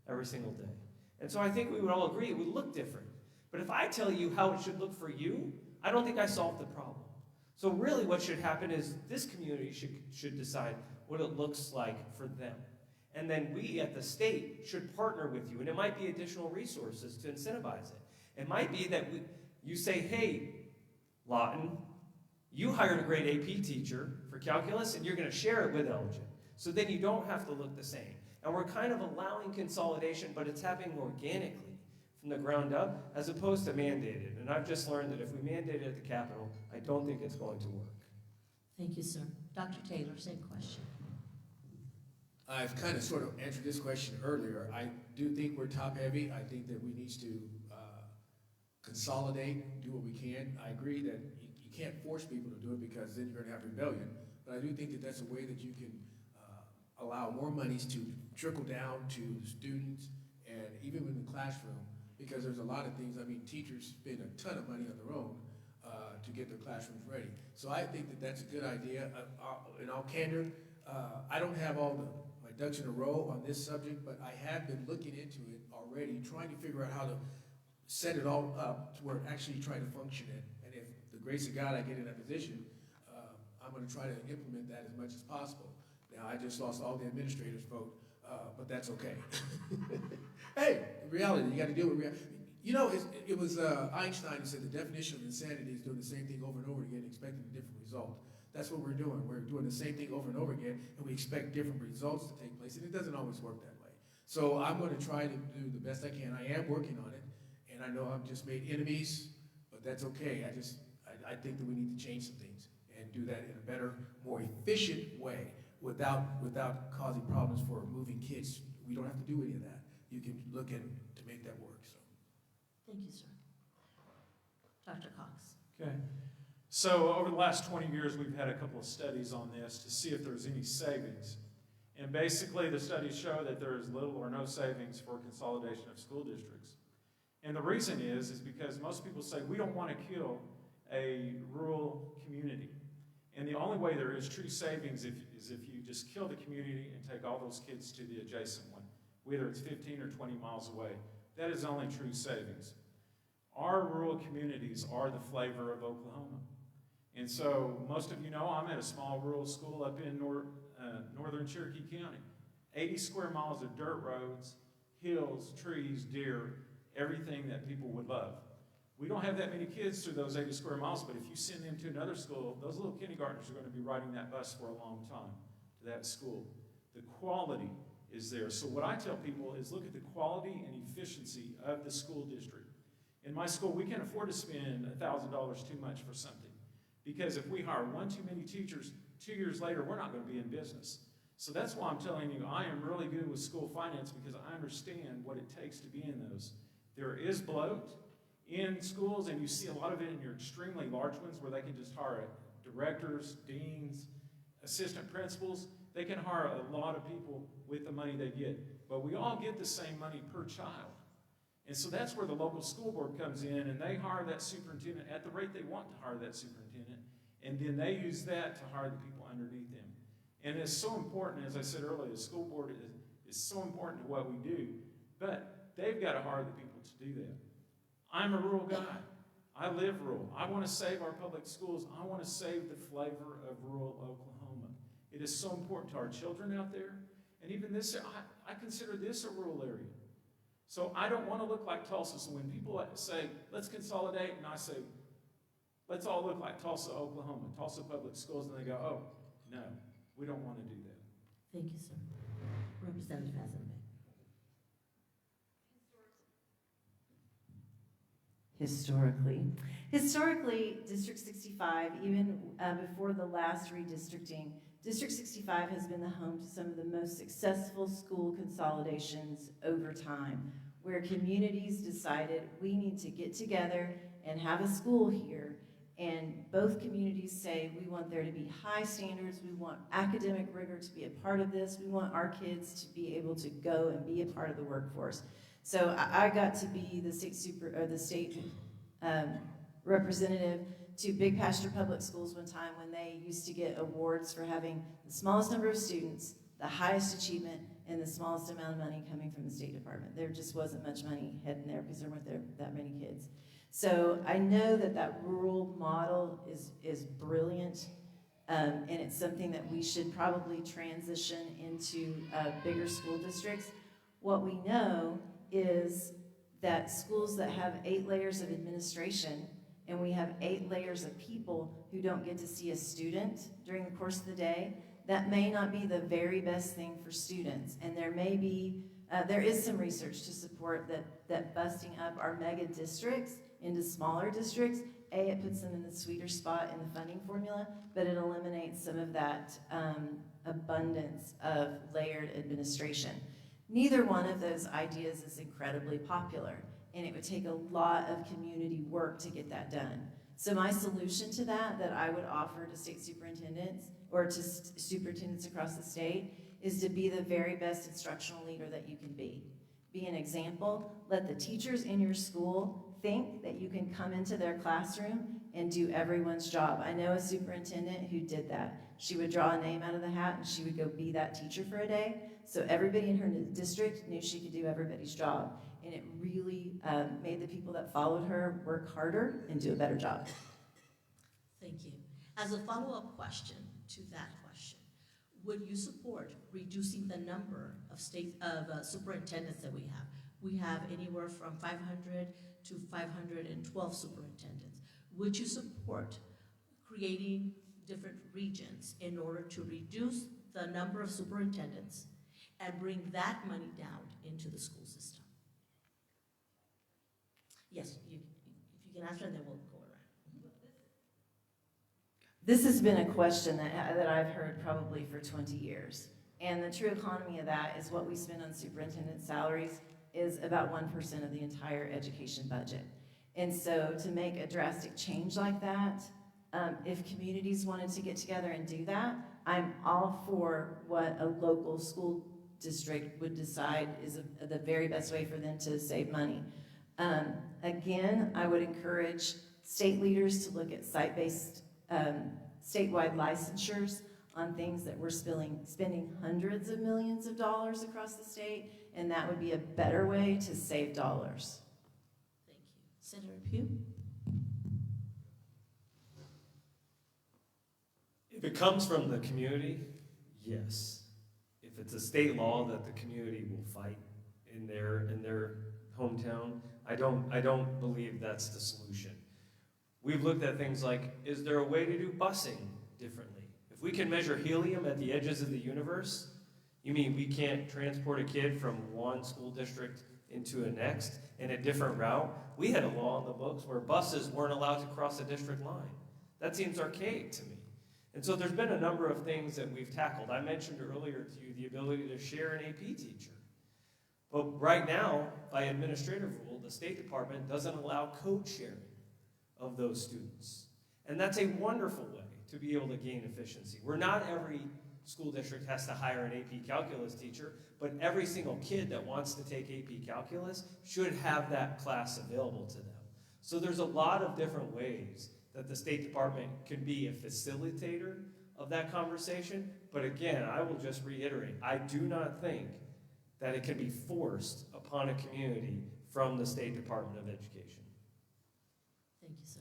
every single day. And so I think we would all agree it would look different. But if I tell you how it should look for you, I don't think I solved the problem. So really what should happen is this community should decide what it looks like for them. And then we at the state should partner with you. And it might be additional resources to incentivize it. It might be that you say, hey, Lawton, you hired a great AP teacher for calculus, and you're going to share it with Elgin. So then you don't have to look the same. And we're kind of allowing consolidation, but it's happening organically from the ground up as opposed to mandated. And I've just learned that if we mandate it at the Capitol, I don't think it's going to work. Thank you, sir. Dr. Taylor, same question. I've kind of sort of answered this question earlier. I do think we're top heavy. I think that we need to consolidate, do what we can. I agree that you can't force people to do it because then you're going to have rebellion. But I do think that that's a way that you can allow more monies to trickle down to students and even in the classroom, because there's a lot of things. I mean, teachers spend a ton of money on their own to get their classrooms ready. So I think that that's a good idea. In all candor, I don't have all my ducks in a row on this subject, but I have been looking into it already, trying to figure out how to set it all up to where it actually try to function it. And if the grace of God I get in that position, I'm going to try to implement that as much as possible. Now, I just lost all the administrators' vote, but that's okay. Hey, reality, you got to deal with reality. You know, it was Einstein who said the definition of insanity is doing the same thing over and over again, expecting a different result. That's what we're doing. We're doing the same thing over and over again, and we expect different results to take place, and it doesn't always work that way. So I'm going to try to do the best I can. I am working on it, and I know I've just made enemies, but that's okay. I think that we need to change some things and do that in a better, more efficient way, without causing problems for moving kids. We don't have to do any of that. You can look in to make that work, so. Thank you, sir. Dr. Cox. Okay. So over the last 20 years, we've had a couple of studies on this to see if there's any savings. And basically, the studies show that there is little or no savings for consolidation of school districts. And the reason is because most people say we don't want to kill a rural community. And the only way there is true savings is if you just kill the community and take all those kids to the adjacent one, whether it's 15 or 20 miles away. That is only true savings. Our rural communities are the flavor of Oklahoma. And so most of you know I'm at a small rural school up in northern Cherokee County. 80 square miles of dirt roads, hills, trees, deer, everything that people would love. We don't have that many kids through those 80 square miles, but if you send them to another school, those little kindergartners are going to be riding that bus for a long time to that school. The quality is there. So what I tell people is look at the quality and efficiency of the school district. In my school, we can't afford to spend $1,000 too much for something. Because if we hire one too many teachers, 2 years later, we're not going to be in business. So that's why I'm telling you, I am really good with school finance because I understand what it takes to be in those. There is bloat in schools, and you see a lot of it in your extremely large ones where they can just hire directors, deans, assistant principals. They can hire a lot of people with the money they get. But we all get the same money per child. And so that's where the local school board comes in, and they hire that superintendent at the rate they want to hire that superintendent, and then they use that to hire the people underneath them. And it's so important, as I said earlier, the school board is so important to what we do, but they've got to hire the people to do that. I'm a rural guy. I live rural. I want to save our public schools. I want to save the flavor of rural Oklahoma. It is so important to our children out there, and even this, I consider this a rural area. So I don't want to look like Tulsa. So when people say, let's consolidate, and I say, let's all look like Tulsa, Oklahoma, Tulsa Public Schools, and they go, oh, no, we don't want to do that. Thank you, sir. Representative Hasenbeck. Historically, District 65, even before the last redistricting, District 65 has been the home to some of the most successful school consolidations over time, where communities decided we need to get together and have a school here, and both communities say we want there to be high standards, we want academic rigor to be a part of this, we want our kids to be able to go and be a part of the workforce. So I got to be the state representative to Big Pasture Public Schools one time when they used to get awards for having the smallest number of students, the highest achievement, and the smallest amount of money coming from the State Department. There just wasn't much money heading there because there weren't that many kids. So I know that rural model is brilliant, and it's something that we should probably transition into bigger school districts. What we know is that schools that have 8 layers of administration and we have 8 layers of people who don't get to see a student during the course of the day, that may not be the very best thing for students. And there may be, there is some research to support that busting up our mega districts into smaller districts, it puts them in the sweeter spot in the funding formula, but it eliminates some of that abundance of layered administration. Neither one of those ideas is incredibly popular, and it would take a lot of community work to get that done. So my solution to that I would offer to state superintendents or to superintendents across the state is to be the very best instructional leader that you can be. Be an example. Let the teachers in your school think that you can come into their classroom and do everyone's job. I know a superintendent who did that. She would draw a name out of the hat and she would go be that teacher for a day. So everybody in her district knew she could do everybody's job. And it really made the people that followed her work harder and do a better job. Thank you. As a follow-up question to that question, would you support reducing the number of superintendents that we have? We have anywhere from 500 to 512 superintendents. Would you support creating different regions in order to reduce the number of superintendents and bring that money down into the school system? Yes, if you can answer, and then we'll go around. This has been a question that I've heard probably for 20 years. And the true economy of that is what we spend on superintendent salaries is about 1% of the entire education budget. And so to make a drastic change like that, if communities wanted to get together and do that, I'm all for what a local school district would decide is the very best way for them to save money. Again, I would encourage state leaders to look at site-based statewide licensures on things that we're spending hundreds of millions of dollars across the state, and that would be a better way to save dollars. Thank you. Senator Pugh? If it comes from the community, yes. If it's a state law that the community will fight in their hometown, I don't believe that's the solution. We've looked at things like, is there a way to do busing differently? If we can measure helium at the edges of the universe, you mean we can't transport a kid from one school district into a next in a different route? We had a law in the books where buses weren't allowed to cross a district line. That seems archaic to me. And so there's been a number of things that we've tackled. I mentioned earlier to you the ability to share an AP teacher. But right now, by administrative rule, the State Department doesn't allow code sharing of those students. And that's a wonderful way to be able to gain efficiency. Where not every school district has to hire an AP calculus teacher, but every single kid that wants to take AP calculus should have that class available to them. So there's a lot of different ways that the State Department can be a facilitator of that conversation. But again, I will just reiterate, I do not think that it can be forced upon a community from the State Department of Education. Thank you, sir.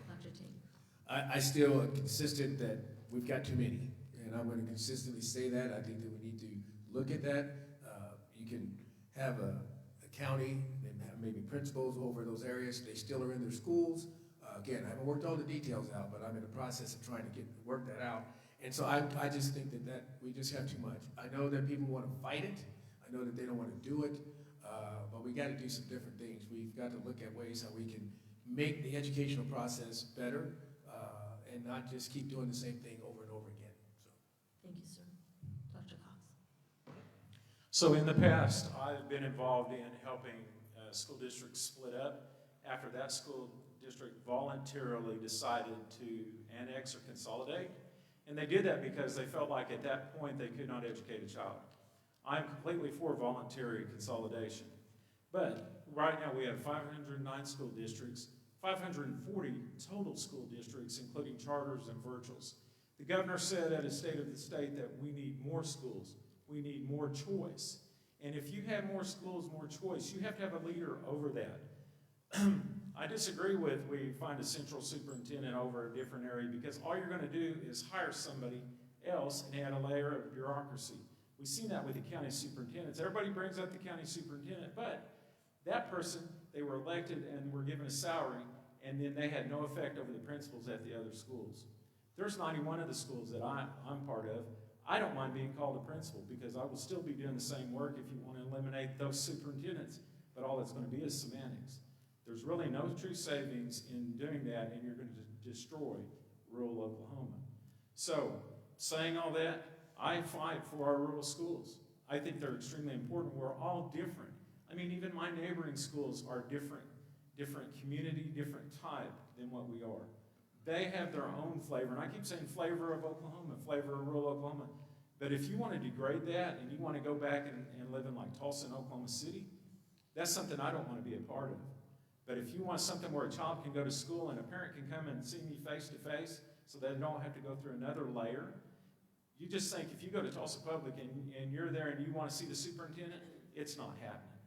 Dr. Tate? I still am consistent that we've got too many, and I'm going to consistently say that. I think that we need to look at that. You can have a county and have maybe principals over those areas. They still are in their schools. Again, I haven't worked all the details out, but I'm in the process of trying to work that out. And so I just think that we just have too much. I know that people want to fight it. I know that they don't want to do it, but we got to do some different things. We've got to look at ways how we can make the educational process better and not just keep doing the same thing over and over again. So. Thank you, sir. Dr. Cox? So in the past, I've been involved in helping school districts split up after that school district voluntarily decided to annex or consolidate. And they did that because they felt like at that point they could not educate a child. I'm completely for voluntary consolidation. But right now we have 509 school districts, 540 total school districts, including charters and virtuals. The governor said at a State of the State that we need more schools. We need more choice. And if you have more schools, more choice, you have to have a leader over that. I disagree with we find a central superintendent over a different area because all you're going to do is hire somebody else and add a layer of bureaucracy. We've seen that with the county superintendents. Everybody brings up the county superintendent, but that person, they were elected and were given a salary, and then they had no effect over the principals at the other schools. There's 91 of the schools that I'm part of. I don't mind being called a principal because I will still be doing the same work if you want to eliminate those superintendents, but all that's going to be is semantics. There's really no true savings in doing that, and you're going to destroy rural Oklahoma. So, saying all that, I fight for our rural schools. I think they're extremely important. We're all different. I mean, even my neighboring schools are different community, different type than what we are. They have their own flavor, and I keep saying flavor of Oklahoma, flavor of rural Oklahoma. But if you want to degrade that and you want to go back and live in like Tulsa and Oklahoma City, that's something I don't want to be a part of. But if you want something where a child can go to school and a parent can come and see me face to face so they don't have to go through another layer, you just think if you go to Tulsa Public and you're there and you want to see the superintendent, it's not happening.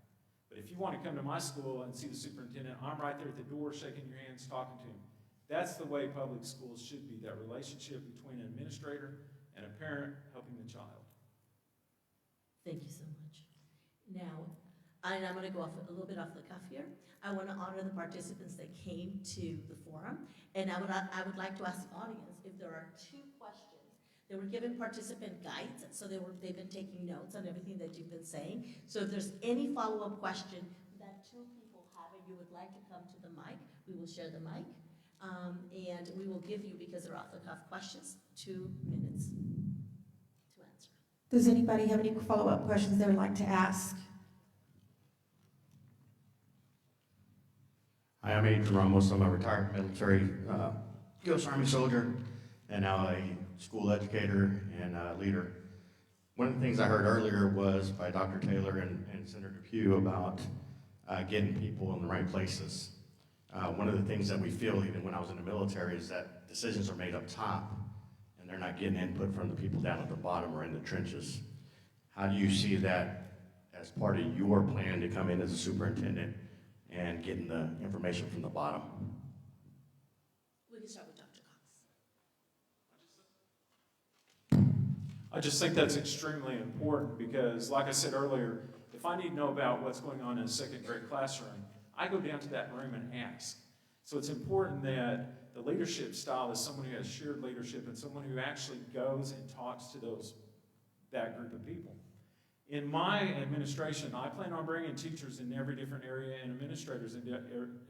But if you want to come to my school and see the superintendent, I'm right there at the door shaking your hands, talking to him. That's the way public schools should be, that relationship between an administrator and a parent helping the child. Thank you so much. Now, I'm going to go off a little bit off the cuff here. I want to honor the participants that came to the forum, and I would like to ask the audience if there are two questions. They were given participant guides, so they've been taking notes on everything that you've been saying. So if there's any follow-up question that two people have and you would like to come to the mic, we will share the mic. And we will give you, because they're off-the-cuff questions, 2 minutes to answer. Does anybody have any follow-up questions they would like to ask? Hi, I'm Adrian Ramos. I'm a retired military U.S. Army soldier and now a school educator and leader. One of the things I heard earlier was by Dr. Taylor and Senator Pugh about getting people in the right places. One of the things that we feel, even when I was in the military, is that decisions are made up top and they're not getting input from the people down at the bottom or in the trenches. How do you see that as part of your plan to come in as a superintendent and getting the information from the bottom? We can start with Dr. Cox. I just think that's extremely important because, like I said earlier, if I need to know about what's going on in a second grade classroom, I go down to that room and ask. So it's important that the leadership style is someone who has shared leadership and someone who actually goes and talks to that group of people. In my administration, I plan on bringing teachers in every different area and administrators in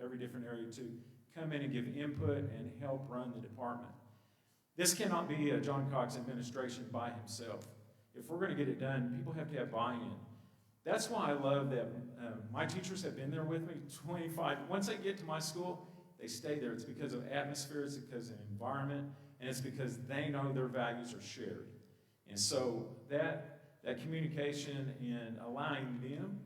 every different area to come in and give input and help run the department. This cannot be a John Cox administration by himself. If we're going to get it done, people have to have buy-in. That's why I love that my teachers have been there with me 25. Once they get to my school, they stay there. It's because of atmosphere, it's because of environment, and it's because they know their values are shared. And so that communication and allowing them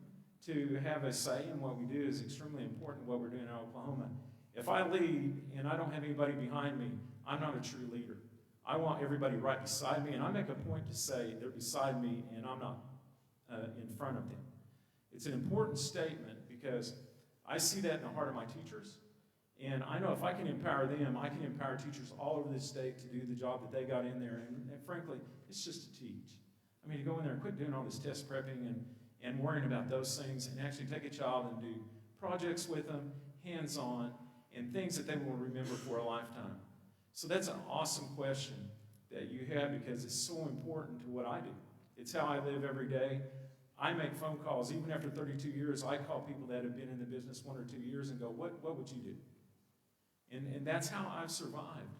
to have a say in what we do is extremely important in what we're doing in Oklahoma. If I lead and I don't have anybody behind me, I'm not a true leader. I want everybody right beside me, and I make a point to say they're beside me and I'm not in front of them. It's an important statement because I see that in the heart of my teachers, and I know if I can empower them, I can empower teachers all over this state to do the job that they got in there, and frankly, it's just to teach. I mean, to go in there and quit doing all this test prepping and worrying about those things and actually take a child and do projects with them, hands-on, and things that they will remember for a lifetime. So that's an awesome question that you have because it's so important to what I do. It's how I live every day. I make phone calls. Even after 32 years, I call people that have been in the business 1 or 2 years and go, what would you do? And that's how I've survived.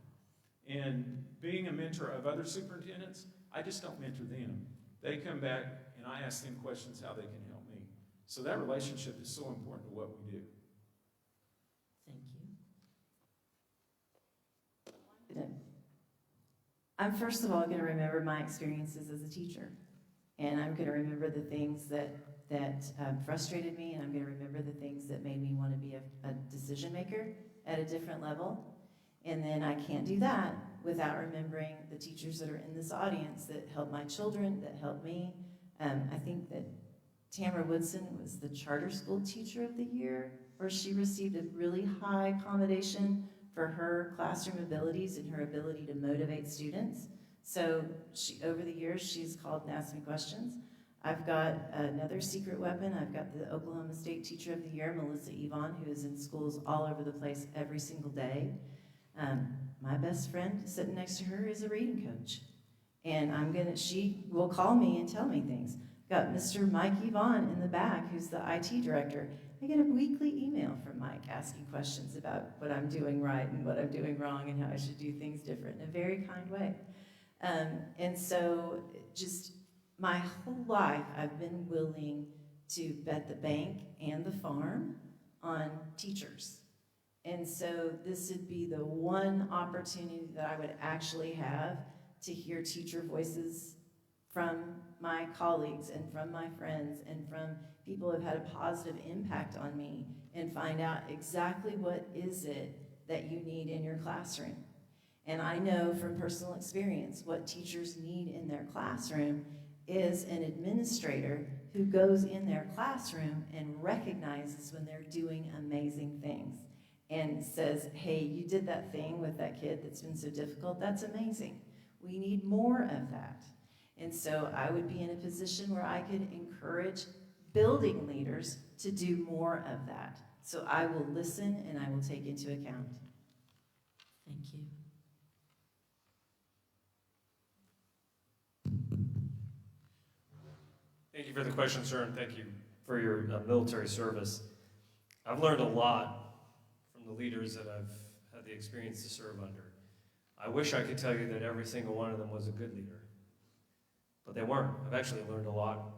And being a mentor of other superintendents, I just don't mentor them. They come back and I ask them questions how they can help me. So that relationship is so important to what we do. Thank you. I'm first of all going to remember my experiences as a teacher. And I'm going to remember the things that frustrated me, and I'm going to remember the things that made me want to be a decision maker at a different level. And then I can't do that without remembering the teachers that are in this audience that helped my children, that helped me. I think that Tamara Woodson was the Charter School Teacher of the Year, where she received a really high commendation for her classroom abilities and her ability to motivate students. So over the years, she's called and asked me questions. I've got another secret weapon. I've got the Oklahoma State Teacher of the Year, Melissa Yvonne, who is in schools all over the place every single day. My best friend sitting next to her is a reading coach. And she will call me and tell me things. Got Mr. Mike Yvonne in the back, who's the IT director. I get a weekly email from Mike asking questions about what I'm doing right and what I'm doing wrong and how I should do things different in a very kind way. And so just my whole life, I've been willing to bet the bank and the farm on teachers. And so this would be the one opportunity that I would actually have to hear teacher voices from my colleagues and from my friends and from people who have had a positive impact on me and find out exactly what is it that you need in your classroom. And I know from personal experience what teachers need in their classroom is an administrator who goes in their classroom and recognizes when they're doing amazing things and says, hey, you did that thing with that kid that's been so difficult, that's amazing. We need more of that. And so I would be in a position where I could encourage building leaders to do more of that. So I will listen and I will take into account. Thank you. Thank you for the question, sir, and thank you for your military service. I've learned a lot from the leaders that I've had the experience to serve under. I wish I could tell you that every single one of them was a good leader, but they weren't. I've actually learned a lot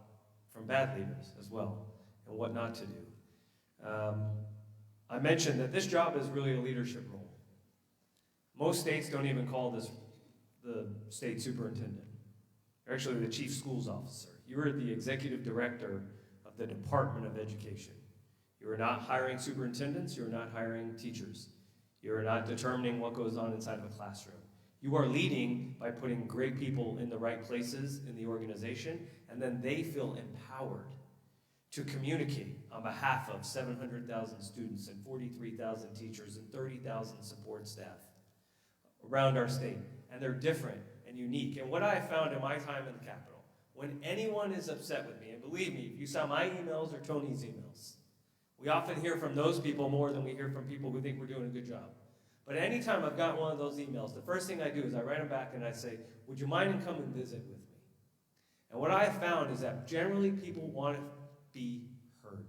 from bad leaders as well, and what not to do. I mentioned that this job is really a leadership role. Most states don't even call this the state superintendent. You're actually the chief schools officer. You are the executive director of the Department of Education. You are not hiring superintendents. You are not hiring teachers. You are not determining what goes on inside of a classroom. You are leading by putting great people in the right places in the organization, and then they feel empowered to communicate on behalf of 700,000 students and 43,000 teachers and 30,000 support staff around our state. And they're different and unique. And what I have found in my time in the Capitol, when anyone is upset with me, and believe me, if you saw my emails or Tony's emails, we often hear from those people more than we hear from people who think we're doing a good job. But anytime I've got one of those emails, the first thing I do is I write them back and I say, would you mind and come and visit with me? And what I have found is that generally people want to be heard.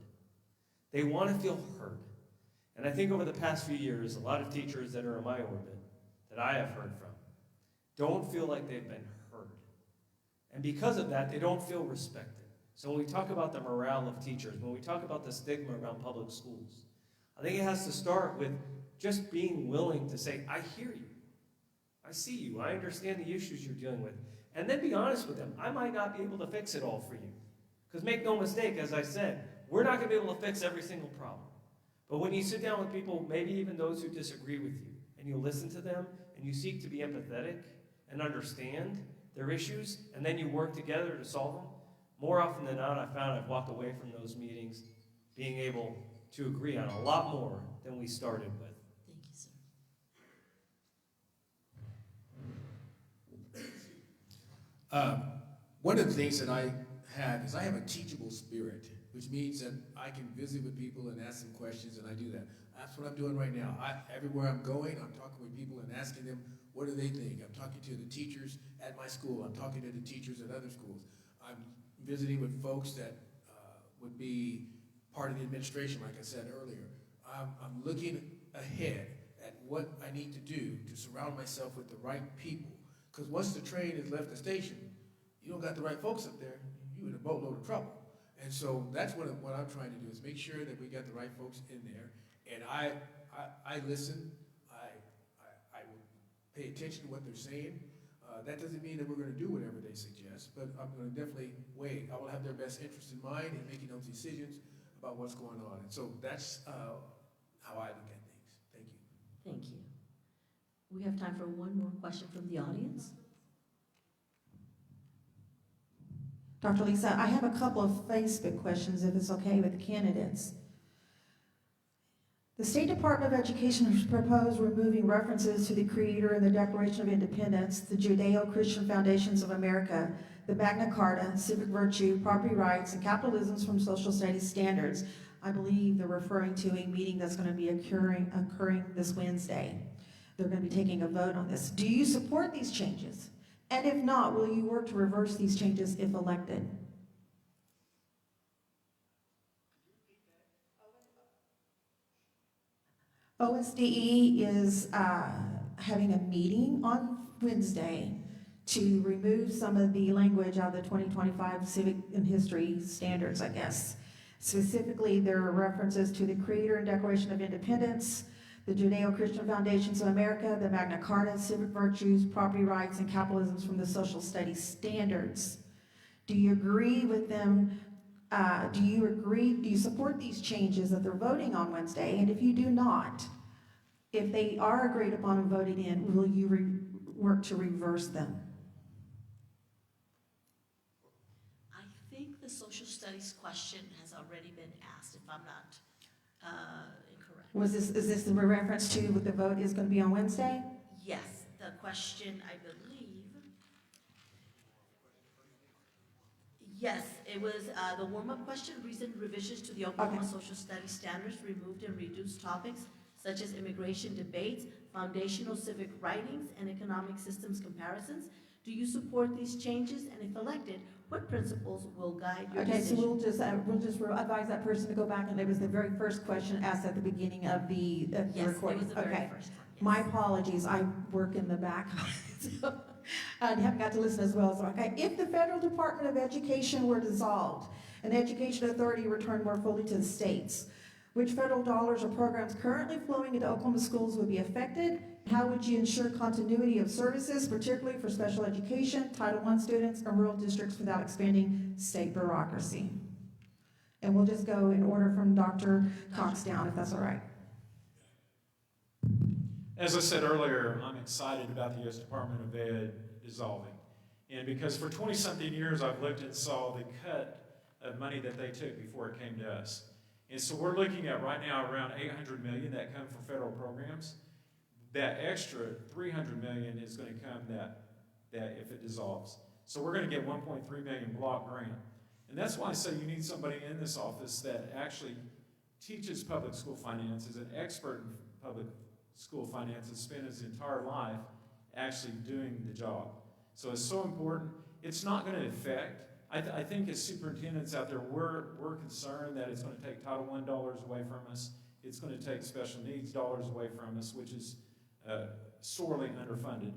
They want to feel heard. And I think over the past few years, a lot of teachers that are in my orbit, that I have heard from, don't feel like they've been heard. And because of that, they don't feel respected. So when we talk about the morale of teachers, when we talk about the stigma around public schools, I think it has to start with just being willing to say, I hear you. I see you. I understand the issues you're dealing with. And then be honest with them. I might not be able to fix it all for you. Because make no mistake, as I said, we're not going to be able to fix every single problem. But when you sit down with people, maybe even those who disagree with you, and you listen to them, and you seek to be empathetic and understand their issues, and then you work together to solve them, more often than not, I've found I've walked away from those meetings being able to agree on a lot more than we started with. Thank you, sir. One of the things that I have is I have a teachable spirit, which means that I can visit with people and ask them questions, and I do that. That's what I'm doing right now. Everywhere I'm going, I'm talking with people and asking them, what do they think? I'm talking to the teachers at my school. I'm talking to the teachers at other schools. I'm visiting with folks that would be part of the administration, like I said earlier. I'm looking ahead at what I need to do to surround myself with the right people. Because once the train has left the station, you don't got the right folks up there, you're in a boatload of trouble. And so that's what I'm trying to do, is make sure that we got the right folks in there. And I listen, I pay attention to what they're saying. That doesn't mean that we're going to do whatever they suggest, but I'm going to definitely weigh. I will have their best interest in mind in making those decisions about what's going on. And so that's how I look at things. Thank you. Thank you. We have time for one more question from the audience. Dr. Lisa, I have a couple of Facebook questions, if it's okay with the candidates. The State Department of Education has proposed removing references to the Creator and the Declaration of Independence, the Judeo-Christian Foundations of America, the Magna Carta, civic virtue, property rights, and capitalisms from social studies standards. I believe they're referring to a meeting that's going to be occurring this Wednesday. They're going to be taking a vote on this. Do you support these changes? And if not, will you work to reverse these changes if elected? OSDE is having a meeting on Wednesday to remove some of the language out of the 2025 Civic and History standards, I guess. Specifically, there are references to the Creator and Declaration of Independence, the Judeo-Christian Foundations of America, the Magna Carta, civic virtues, property rights, and capitalisms from the social studies standards. Do you agree with them? Do you support these changes that they're voting on Wednesday? And if you do not, if they are agreed upon and voted in, will you work to reverse them? I think the social studies question has already been asked, if I'm not incorrect. Is this in reference to what the vote is going to be on Wednesday? Yes, the question, I believe. Yes, it was the warm-up question, recent revisions to the Oklahoma Social Studies standards removed and reduced topics such as immigration debates, foundational civic writings, and economic systems comparisons. Do you support these changes? And if elected, what principles will guide your decision? So we'll just advise that person to go back, and it was the very first question asked at the beginning of the Yes, recording. it was the very first one. My apologies, I work in the back, so I haven't got to listen as well. So, okay, if the Federal Department of Education were dissolved and Education Authority returned more fully to the states, which federal dollars or programs currently flowing into Oklahoma schools would be affected? How would you ensure continuity of services, particularly for special education, Title I students, and rural districts without expanding state bureaucracy? And we'll just go in order from Dr. Cox down, if that's all right. As I said earlier, I'm excited about the U.S. Department of Ed dissolving. And because for 20-something years, I've looked and saw the cut of money that they took before it came to us. And so we're looking at right now around $800 million that come from federal programs. That extra $300 million is going to come that if it dissolves. So we're going to get $1.3 million block grant. And that's why I say you need somebody in this office that actually teaches public school finance, is an expert in public school finances, spent his entire life actually doing the job. So it's so important. It's not going to affect. I think as superintendents out there, we're concerned that it's going to take Title I dollars away from us. It's going to take special needs dollars away from us, which is sorely underfunded,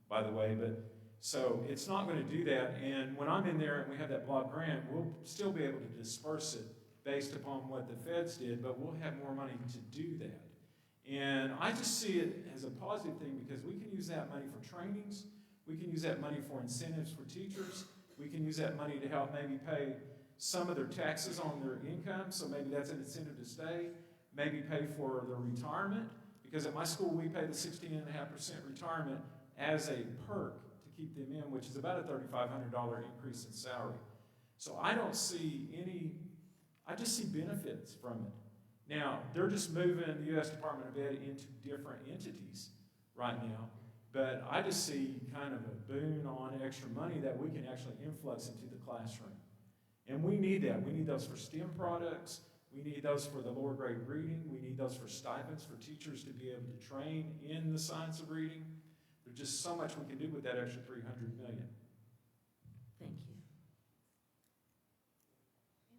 by the way. But so it's not going to do that. And when I'm in there and we have that block grant, we'll still be able to disperse it based upon what the feds did, but we'll have more money to do that. And I just see it as a positive thing because we can use that money for trainings. We can use that money for incentives for teachers. We can use that money to help maybe pay some of their taxes on their income, so maybe that's an incentive to stay. Maybe pay for their retirement, because at my school we pay the 16.5% retirement as a perk to keep them in, which is about a $3,500 increase in salary. So I don't see I just see benefits from it. Now, they're just moving the U.S. Department of Ed into different entities right now. But I just see kind of a boon on extra money that we can actually influx into the classroom. And we need that. We need those for STEM products. We need those for the lower grade reading. We need those for stipends for teachers to be able to train in the science of reading. There's just so much we can do with that extra $300 million. Thank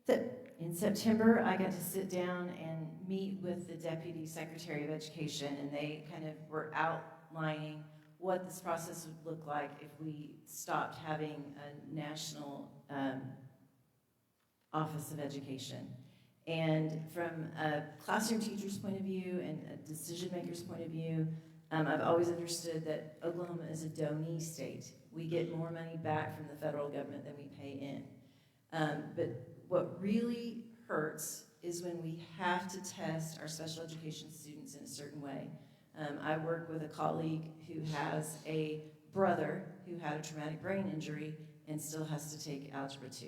you. In September, I got to sit down and meet with the Deputy Secretary of Education, and they kind of were outlining what this process would look like if we stopped having a national Office of Education. And from a classroom teacher's point of view and a decision maker's point of view, I've always understood that Oklahoma is a donee state. We get more money back from the federal government than we pay in. But what really hurts is when we have to test our special education students in a certain way. I work with a colleague who has a brother who had a traumatic brain injury and still has to take Algebra 2.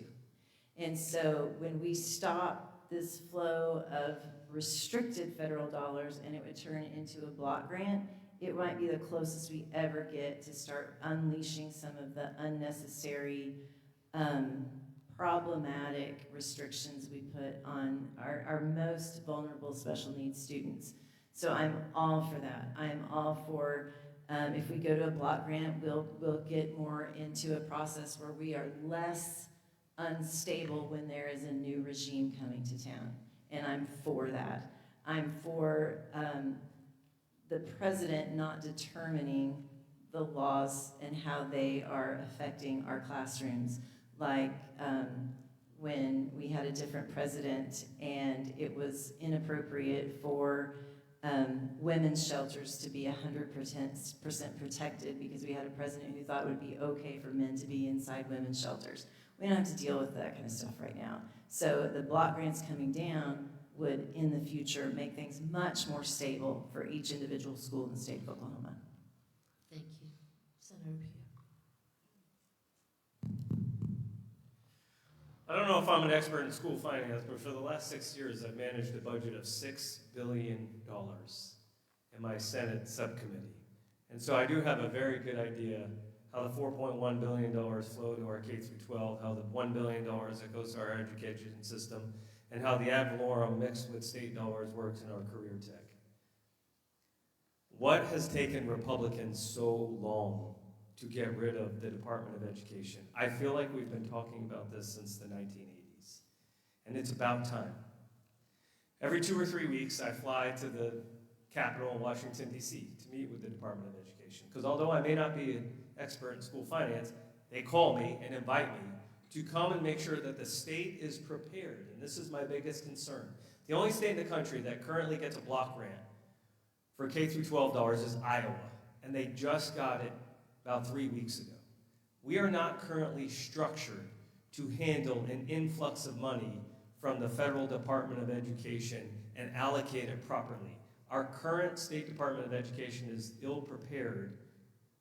And so when we stop this flow of restricted federal dollars and it would turn into a block grant, it might be the closest we ever get to start unleashing some of the unnecessary problematic restrictions we put on our most vulnerable special needs students. So I'm all for that. I'm all for, if we go to a block grant, we'll get more into a process where we are less unstable when there is a new regime coming to town. And I'm for that. I'm for the president not determining the laws and how they are affecting our classrooms. Like when we had a different president and it was inappropriate for women's shelters to be 100% protected because we had a president who thought it would be okay for men to be inside women's shelters. We don't have to deal with that kind of stuff right now. So the block grants coming down would, in the future, make things much more stable for each individual school in the state of Oklahoma. Thank you. Senator Pugh. I don't know if I'm an expert in school finance, but for the last 6 years, I've managed a budget of $6 billion in my Senate subcommittee. And so I do have a very good idea how the $4.1 billion flow to our K-12, how the $1 billion that goes to our education system, and how the ad valorem mixed with state dollars works in our career tech. What has taken Republicans so long to get rid of the Department of Education? I feel like we've been talking about this since the 1980s, and it's about time. Every 2 or 3 weeks, I fly to the Capitol in Washington, D.C. to meet with the Department of Education. Because although I may not be an expert in school finance, they call me and invite me to come and make sure that the state is prepared. And this is my biggest concern. The only state in the country that currently gets a block grant for K through 12 dollars is Iowa. And they just got it about 3 weeks ago. We are not currently structured to handle an influx of money from the federal Department of Education and allocate it properly. Our current State Department of Education is ill-prepared,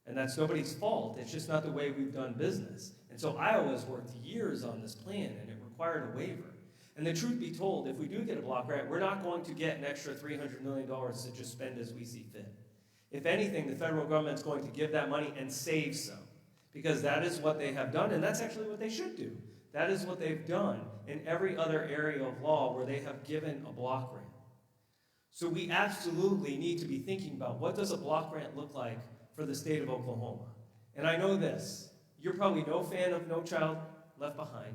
and that's nobody's fault. It's just not the way we've done business. And so Iowa's worked years on this plan, and it required a waiver. And the truth be told, if we do get a block grant, we're not going to get an extra $300 million to just spend as we see fit. If anything, the federal government's going to give that money and save some, because that is what they have done, and that's actually what they should do. That is what they've done in every other area of law where they have given a block grant. So we absolutely need to be thinking about what does a block grant look like for the state of Oklahoma. And I know this, you're probably no fan of No Child Left Behind.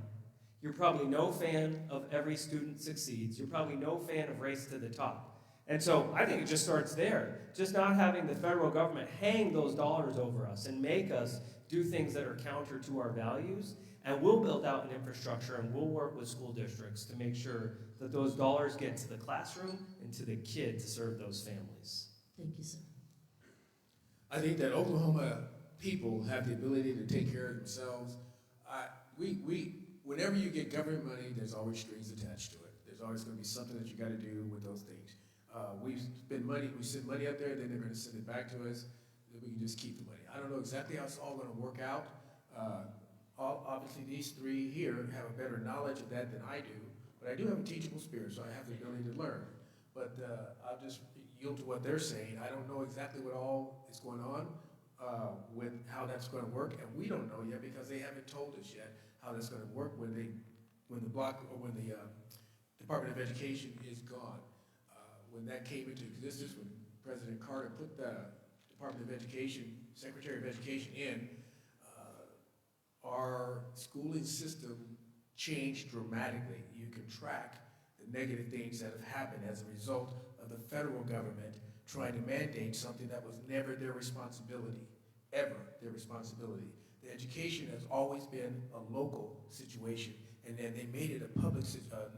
You're probably no fan of Every Student Succeeds. You're probably no fan of Race to the Top. And so I think it just starts there. Just not having the federal government hang those dollars over us and make us do things that are counter to our values. And we'll build out an infrastructure and we'll work with school districts to make sure that those dollars get to the classroom and to the kid to serve those families. Thank you, sir. I think that Oklahoma people have the ability to take care of themselves. Whenever you get government money, there's always strings attached to it. There's always going to be something that you got to do with those things. We send money up there, then they're going to send it back to us, then we can just keep the money. I don't know exactly how it's all going to work out. Obviously, these three here have a better knowledge of that than I do, but I do have a teachable spirit, so I have the ability to learn. But I'll just yield to what they're saying. I don't know exactly what all is going on with how that's going to work, and we don't know yet because they haven't told us yet how that's going to work when the Department of Education is gone. When that came into existence, when President Carter put the Department of Education, Secretary of Education in, our schooling system changed dramatically. You can track the negative things that have happened as a result of the federal government trying to mandate something that was never their responsibility, ever their responsibility. The education has always been a local situation, and then they made it a public,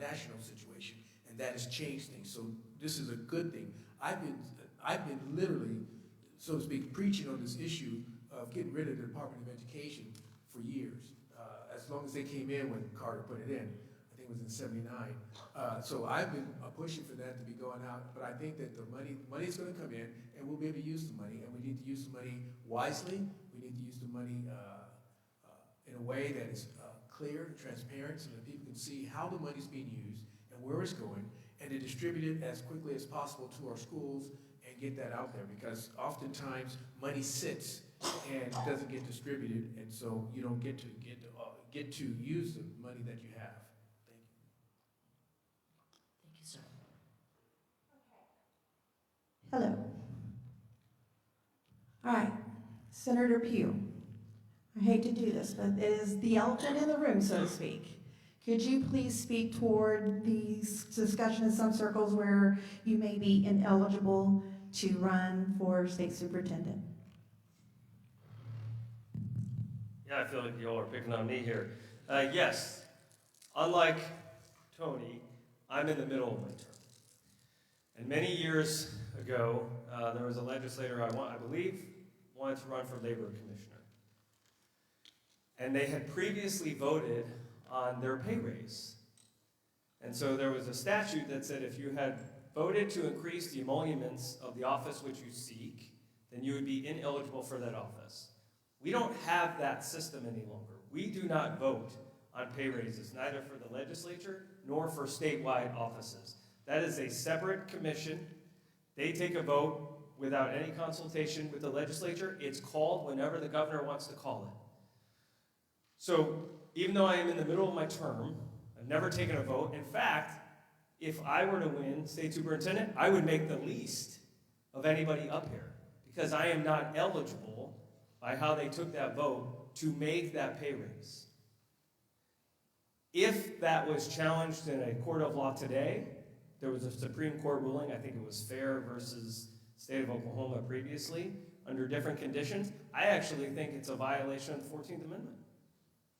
national situation, and that has changed things. So this is a good thing. I've been literally, so to speak, preaching on this issue of getting rid of the Department of Education for years, as long as they came in when Carter put it in. I think it was in '79. So I've been pushing for that to be going out, but I think that the money's going to come in, and we'll be able to use the money, and we need to use the money wisely. We need to use the money in a way that is clear and transparent so that people can see how the money's being used and where it's going, and to distribute it as quickly as possible to our schools and get that out there, because oftentimes money sits and doesn't get distributed, and so you don't get to use the money that you have. Thank you, sir. Hello. All right, Senator Pugh. I hate to do this, but it is the elephant in the room, so to speak. Could you please speak toward the discussion in some circles where you may be ineligible to run for state superintendent? Yeah, I feel like you all are picking on me here. Yes, unlike Tony, I'm in the middle of my term. And many years ago, there was a legislator I believe wanted to run for labor commissioner. And they had previously voted on their pay raise. And so there was a statute that said if you had voted to increase the emoluments of the office which you seek, then you would be ineligible for that office. We don't have that system any longer. We do not vote on pay raises, neither for the legislature nor for statewide offices. That is a separate commission. They take a vote without any consultation with the legislature. It's called whenever the governor wants to call it. So even though I am in the middle of my term, I've never taken a vote. In fact, if I were to win state superintendent, I would make the least of anybody up here because I am not eligible by how they took that vote to make that pay raise. If that was challenged in a court of law today, there was a Supreme Court ruling, I think it was Fair versus state of Oklahoma previously under different conditions, I actually think it's a violation of the 14th Amendment.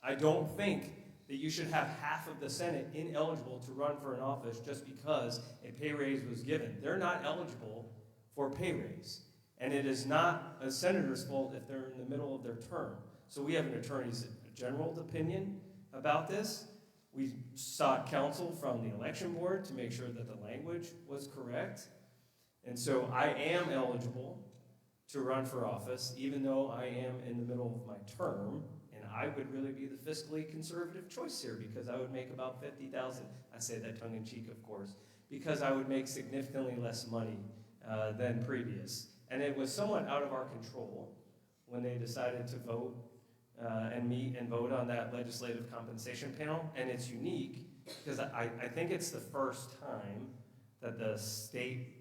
I don't think that you should have half of the Senate ineligible to run for an office just because a pay raise was given. They're not eligible for pay raise. And it is not a senator's fault if they're in the middle of their term. So we have an attorney general's opinion about this. We sought counsel from the election board to make sure that the language was correct. And so I am eligible to run for office, even though I am in the middle of my term. And I would really be the fiscally conservative choice here because I would make about $50,000. I say that tongue in cheek, of course, because I would make significantly less money than previous. And it was somewhat out of our control when they decided to vote and meet and vote on that legislative compensation panel. And it's unique because I think it's the first time that the state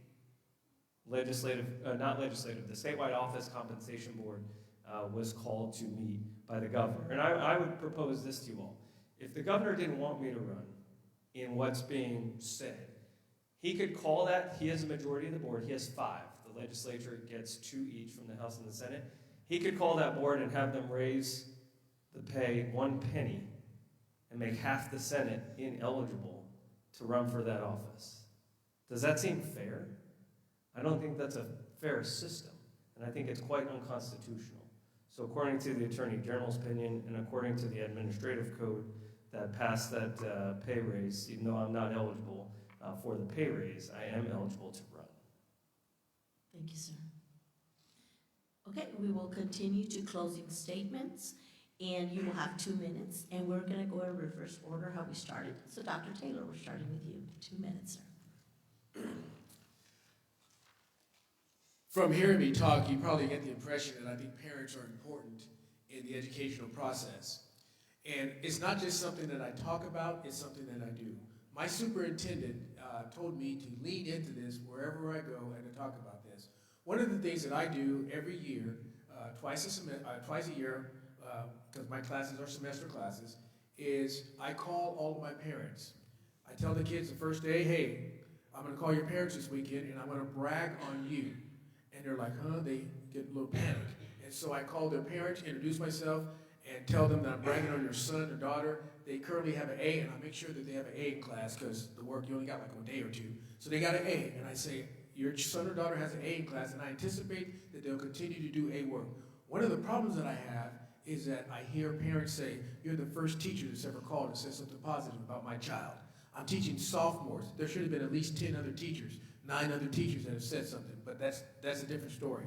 legislative, the statewide office compensation board was called to meet by the governor. And I would propose this to you all. If the governor didn't want me to run in what's being said, he could call that. He has a majority of the board. He has 5. The legislature gets 2 each from the House and the Senate. He could call that board and have them raise the pay 1 penny and make half the Senate ineligible to run for that office. Does that seem fair? I don't think that's a fair system, and I think it's quite unconstitutional. So according to the Attorney General's opinion and according to the administrative code that passed that pay raise, even though I'm not eligible for the pay raise, I am eligible to run. Thank you, sir. Okay, we will continue to closing statements, and you will have 2 minutes, and we're going to go in reverse order how we started. So Dr. Taylor, we're starting with you. 2 minutes, sir. From hearing me talk, you probably get the impression that I think parents are important in the educational process. And it's not just something that I talk about, it's something that I do. My superintendent told me to lean into this wherever I go and to talk about this. One of the things that I do every year, twice a year, because my classes are semester classes, is I call all of my parents. I tell the kids the first day, hey, I'm going to call your parents this weekend and I'm going to brag on you. And they're like, huh? They get a little panic. And so I call their parents, introduce myself, and tell them that I'm bragging on your son or daughter. They currently have an A, and I make sure that they have an A in class because the work, you only got like a day or 2. So they got an A, and I say, your son or daughter has an A in class, and I anticipate that they'll continue to do A work. One of the problems that I have is that I hear parents say, you're the first teacher that's ever called and said something positive about my child. I'm teaching sophomores. There should have been at least 10 other teachers, 9 other teachers that have said something, but that's a different story.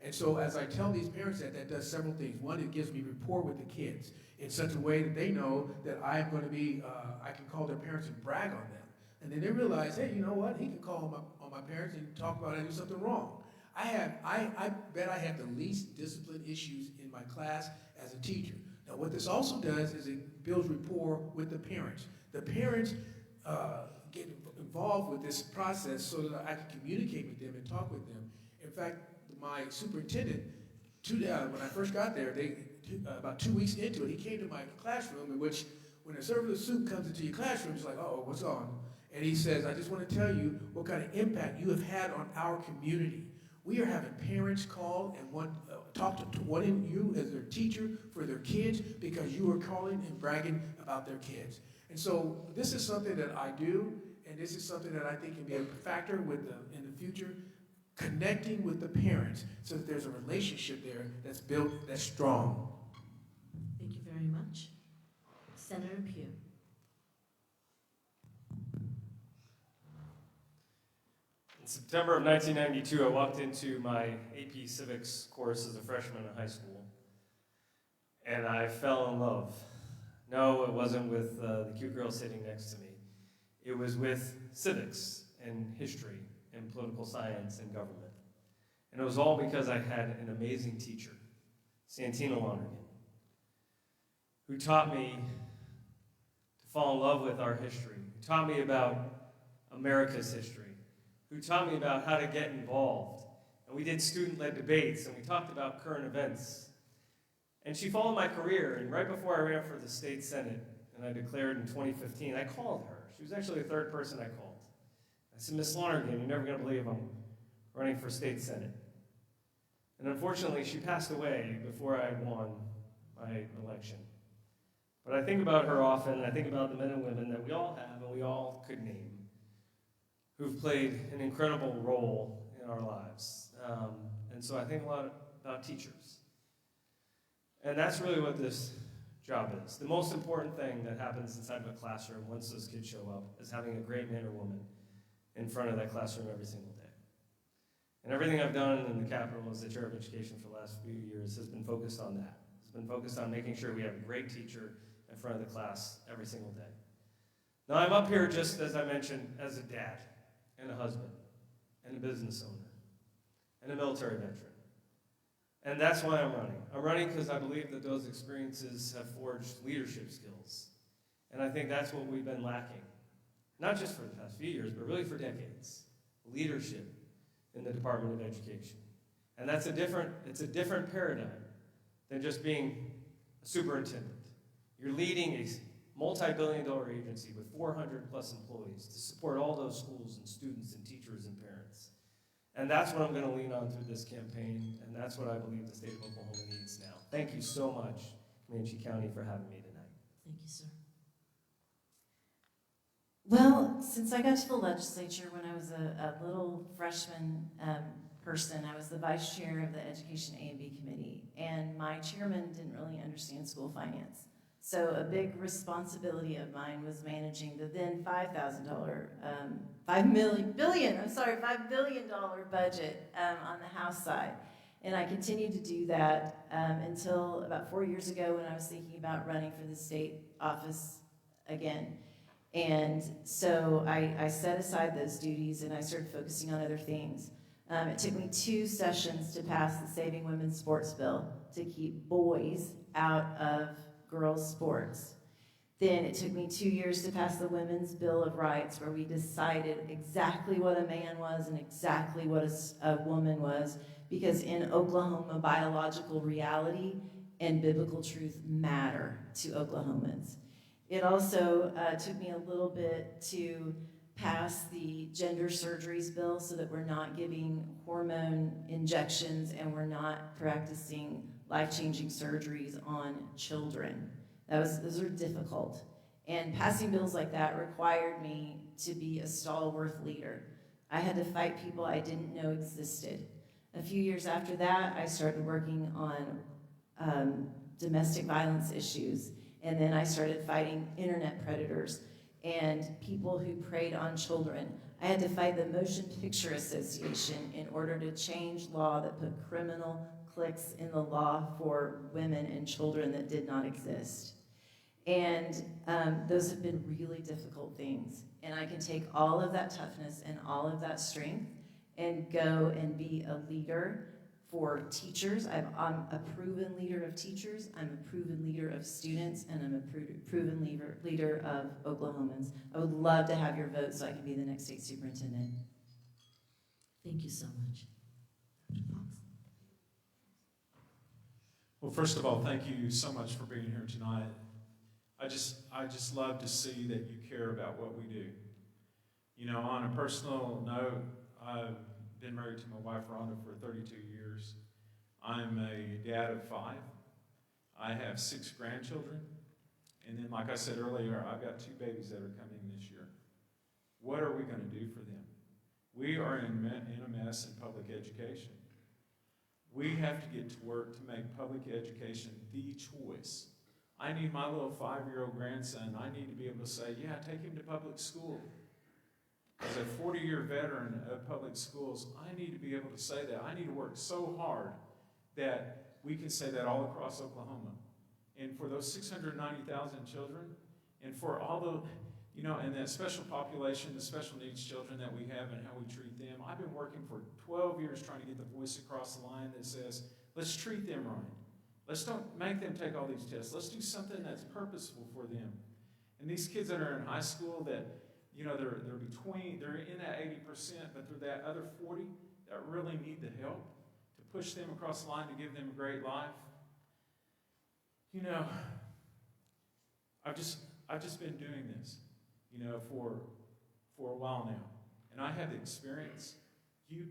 And so as I tell these parents that does several things. One, it gives me rapport with the kids in such a way that they know that I'm going to be, I can call their parents and brag on them. And then they realize, hey, you know what? He can call on my parents and talk about I do something wrong. I bet I have the least discipline issues in my class as a teacher. Now, what this also does is it builds rapport with the parents. The parents get involved with this process so that I can communicate with them and talk with them. In fact, my superintendent, when I first got there, about 2 weeks into it, he came to my classroom, in which when a server of soup comes into your classroom, it's like, uh-oh, what's on? And he says, I just want to tell you what kind of impact you have had on our community. We are having parents call and talk to one of you as their teacher for their kids because you are calling and bragging about their kids. And so this is something that I do, and this is something that I think can be a factor in the future, connecting with the parents so that there's a relationship there that's built, that's strong. Thank you very much. Senator Pugh. In September of 1992, I walked into my AP Civics course as a freshman in high school, and I fell in love. No, it wasn't with the cute girl sitting next to me. It was with civics and history and political science and government. And it was all because I had an amazing teacher, Santina Lonergan, who taught me to fall in love with our history, who taught me about America's history, who taught me about how to get involved. And we did student-led debates, and we talked about current events. And she followed my career, and right before I ran for the state senate, and I declared in 2015, I called her. She was actually the 3rd person I called. I said, Miss Lonergan, you're never going to believe I'm running for state senate. And unfortunately, she passed away before I won my election. But I think about her often, and I think about the men and women that we all have and we all could name who've played an incredible role in our lives. And so I think a lot about teachers. And that's really what this job is. The most important thing that happens inside of a classroom once those kids show up is having a great man or woman in front of that classroom every single day. And everything I've done in the Capitol as the chair of education for the last few years has been focused on that. It's been focused on making sure we have a great teacher in front of the class every single day. Now I'm up here just, as I mentioned, as a dad and a husband and a business owner and a military veteran. And that's why I'm running. I'm running because I believe that those experiences have forged leadership skills. And I think that's what we've been lacking. Not just for the past few years, but really for decades. Leadership in the Department of Education. And it's a different paradigm than just being a superintendent. You're leading a multi-billion-dollar agency with 400 plus employees to support all those schools and students and teachers and parents. And that's what I'm going to lean on through this campaign, and that's what I believe the state of Oklahoma needs now. Thank you so much, Comanche County, for having me tonight. Thank you, sir. Well, since I got to the legislature when I was a little freshman person, I was the vice chair of the Education A&B Committee, and my chairman didn't really understand school finance. So a big responsibility of mine was managing the then $5 billion budget on the House side. And I continued to do that until about 4 years ago when I was thinking about running for the state office again. And so I set aside those duties and I started focusing on other things. It took me 2 sessions to pass the Saving Women's Sports Bill to keep boys out of girls' sports. Then it took me 2 years to pass the Women's Bill of Rights, where we decided exactly what a man was and exactly what a woman was, because in Oklahoma, biological reality and biblical truth matter to Oklahomans. It also took me a little bit to pass the gender surgeries bill so that we're not giving hormone injections and we're not practicing life-changing surgeries on children. Those are difficult. And passing bills like that required me to be a stalwart leader. I had to fight people I didn't know existed. A few years after that, I started working on domestic violence issues. And then I started fighting internet predators and people who preyed on children. I had to fight the Motion Picture Association in order to change law that put criminal clicks in the law for women and children that did not exist. And those have been really difficult things. And I can take all of that toughness and all of that strength and go and be a leader for teachers. I'm a proven leader of teachers, I'm a proven leader of students, and I'm a proven leader of Oklahomans. I would love to have your vote so I can be the next state superintendent. Thank you so much. Dr. Cox? Well, first of all, thank you so much for being here tonight. I just love to see that you care about what we do. You know, on a personal note, I've been married to my wife, Rhonda, for 32 years. I'm a dad of 5. I have 6 grandchildren. And then, like I said earlier, I've got 2 babies that are coming this year. What are we going to do for them? We are in a mess in public education. We have to get to work to make public education the choice. I need my little 5-year-old grandson, I need to be able to say, yeah, take him to public school. As a 40-year veteran of public schools, I need to be able to say that. I need to work so hard that we can say that all across Oklahoma. And for those 690,000 children, and for all the, you know, and that special population, the special needs children that we have and how we treat them, I've been working for 12 years trying to get the voice across the line that says, let's treat them right. Let's don't make them take all these tests. Let's do something that's purposeful for them. And these kids that are in high school that, you know, they're in that 80%, but they're that other 40 that really need the help to push them across the line to give them a great life. You know, I've just been doing this, you know, for a while now. And I have the experience. You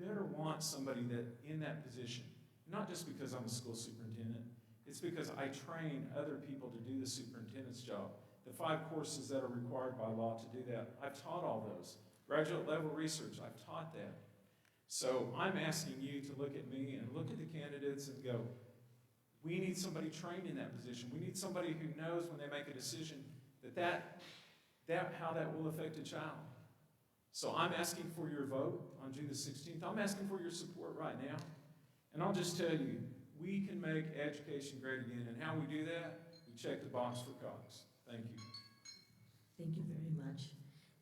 better want somebody that in that position, not just because I'm a school superintendent, it's because I train other people to do the superintendent's job. The 5 courses that are required by law to do that, I've taught all those. Graduate level research, I've taught that. So I'm asking you to look at me and look at the candidates and go, we need somebody trained in that position. We need somebody who knows when they make a decision how that will affect a child. So I'm asking for your vote on June the 16th. I'm asking for your support right now. And I'll just tell you, we can make education great again. And how we do that, we check the box for Cox. Thank you. Thank you very much.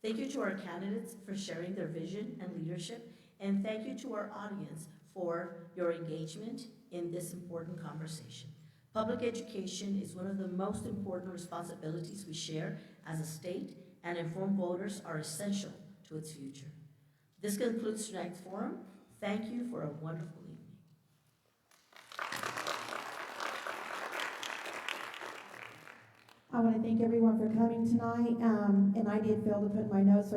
Thank you to our candidates for sharing their vision and leadership, and thank you to our audience for your engagement in this important conversation. Public education is one of the most important responsibilities we share as a state, and informed voters are essential to its future. This concludes tonight's forum. Thank you for a wonderful evening. I want to thank everyone for coming tonight, and I did fail to put my notes, so